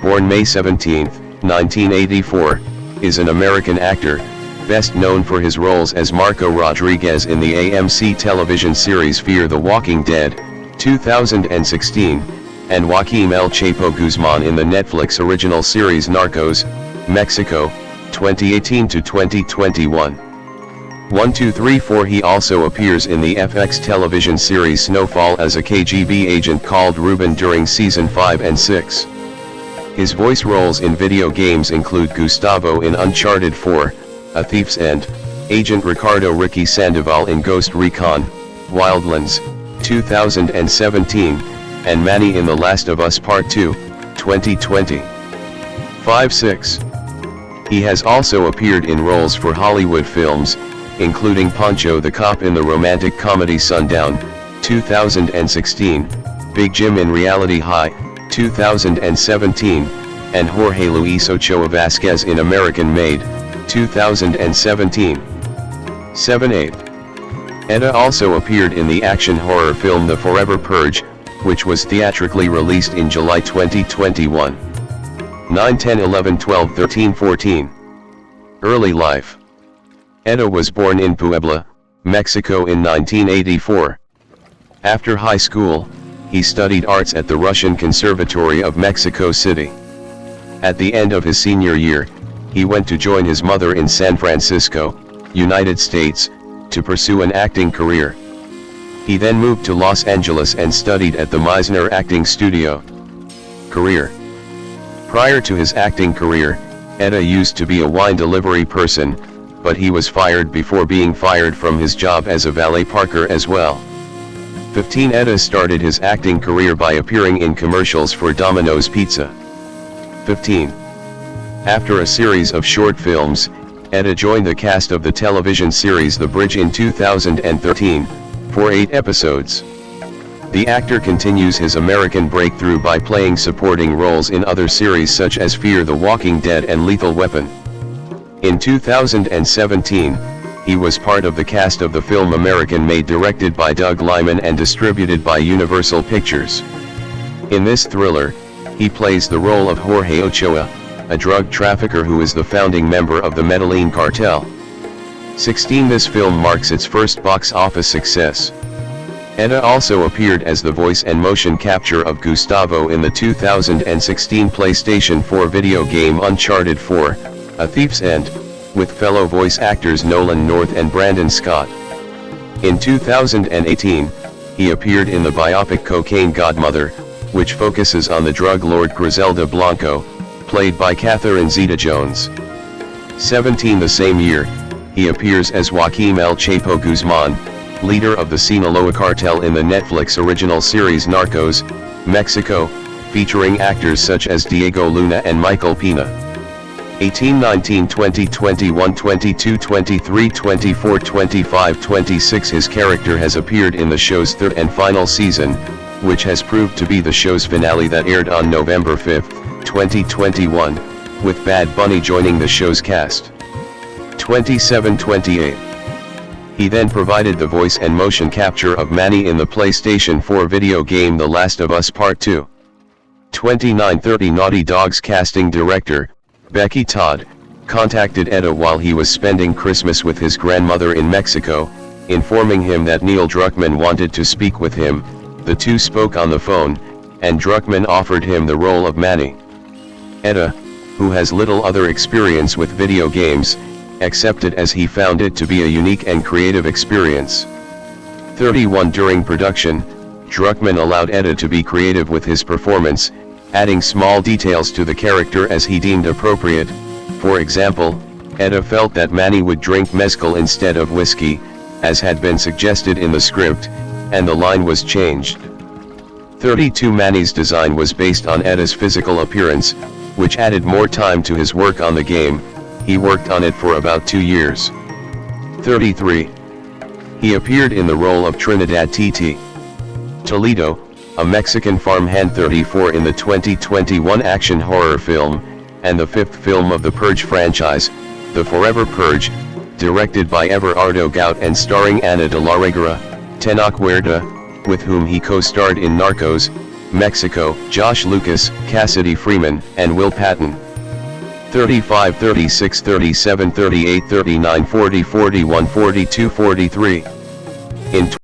born May 17, 1984, is an American actor, best known for his roles as Marco Rodriguez in the AMC television series Fear the Walking Dead, 2016, and Joaquim El Chapo Guzman in the Netflix original series Narcos, Mexico, 2018 to 2021. 1, 2, 3, 4. He also appears in the FX television series Snowfall as a KGB agent called Ruben during season 5 and 6. His voice roles in video games include Gustavo in Uncharted 4, A Thief's End, Agent Ricardo Ricky Sandoval in Ghost Recon, Wildlands, 2017, and Manny in The Last of Us Part 2, 2020. 5, 6. He has also appeared in roles for Hollywood films, including Pancho the Cop in the romantic comedy Sundown, 2016, Big Jim in Reality High, 2017, and Jorge Luis Ochoa Vasquez in American Made, 2017. 7/8. Etta also appeared in the action horror film The Forever Purge, which was theatrically released in July 2021. 9, 10, 11, 12, 13, 14. Early life. Etta was born in Puebla, Mexico in 1984. After high school, he studied arts at the Russian Conservatory of Mexico City. At the end of his senior year, he went to join his mother in San Francisco, United States, to pursue an acting career. He then moved to Los Angeles and studied at the Meisner Acting Studio. Career. Prior to his acting career, Etta used to be a wine delivery person, but he was fired before being fired from his job as a valet parker as well. 15. Etta started his acting career by appearing in commercials for Domino's Pizza. 15. After a series of short films, Etta joined the cast of the television series The Bridge in 2013, for 8 episodes. The actor continues his American breakthrough by playing supporting roles in other series such as Fear the Walking Dead and Lethal Weapon. In 2017, he was part of the cast of the film American Made, directed by Doug Liman and distributed by Universal Pictures. In this thriller, he plays the role of Jorge Ochoa, a drug trafficker who is the founding member of the Medellin cartel. 16. This film marks its first box office success. Etta also appeared as the voice and motion capture of Gustavo in the 2016 PlayStation 4 video game Uncharted 4, A Thief's End, with fellow voice actors Nolan North and Brandon Scott. In 2018, he appeared in the biopic Cocaine Godmother, which focuses on the drug lord Griselda Blanco, played by Catherine Zeta-Jones. 17. The same year, he appears as Joaquim El Chapo Guzman, leader of the Sinaloa cartel in the Netflix original series Narcos, Mexico, featuring actors such as Diego Luna and Michael Pina. 18, 19, 20, 21, 22, 23, 24, 25, 26. His character has appeared in the show's third and final season, which has proved to be the show's finale that aired on November 5, 2021, with Bad Bunny joining the show's cast. 27, 28. He then provided the voice and motion capture of Manny in the PlayStation 4 video game The Last of Us Part 2. 2930 Naughty Dog's casting director, Becky Todd, contacted Etta while he was spending Christmas with his grandmother in Mexico, informing him that Neil Druckmann wanted to speak with him. The two spoke on the phone, and Druckmann offered him the role of Manny. Etta, who has little other experience with video games, accepted as he found it to be a unique and creative experience. 31 During production, Druckmann allowed Etta to be creative with his performance, adding small details to the character as he deemed appropriate. For example, Etta felt that Manny would drink mezcal instead of whiskey, as had been suggested in the script, and the line was changed. 32 Manny's design was based on Etta's physical appearance, which added more time to his work on the game. He worked on it for about 2 years. 33. He appeared in the role of Trinidad T.T. Toledo, a Mexican farmhand. 34 In the 2021 action horror film, and the fifth film of the Purge franchise, The Forever Purge, directed by Everardo Gout and starring Ana de la Reguera, Tenoch Huerta, with whom he co-starred in Narcos, Mexico, Josh Lucas, Cassidy Freeman, and Will Patton. 35 36 37 38 39 40 41 42 43. In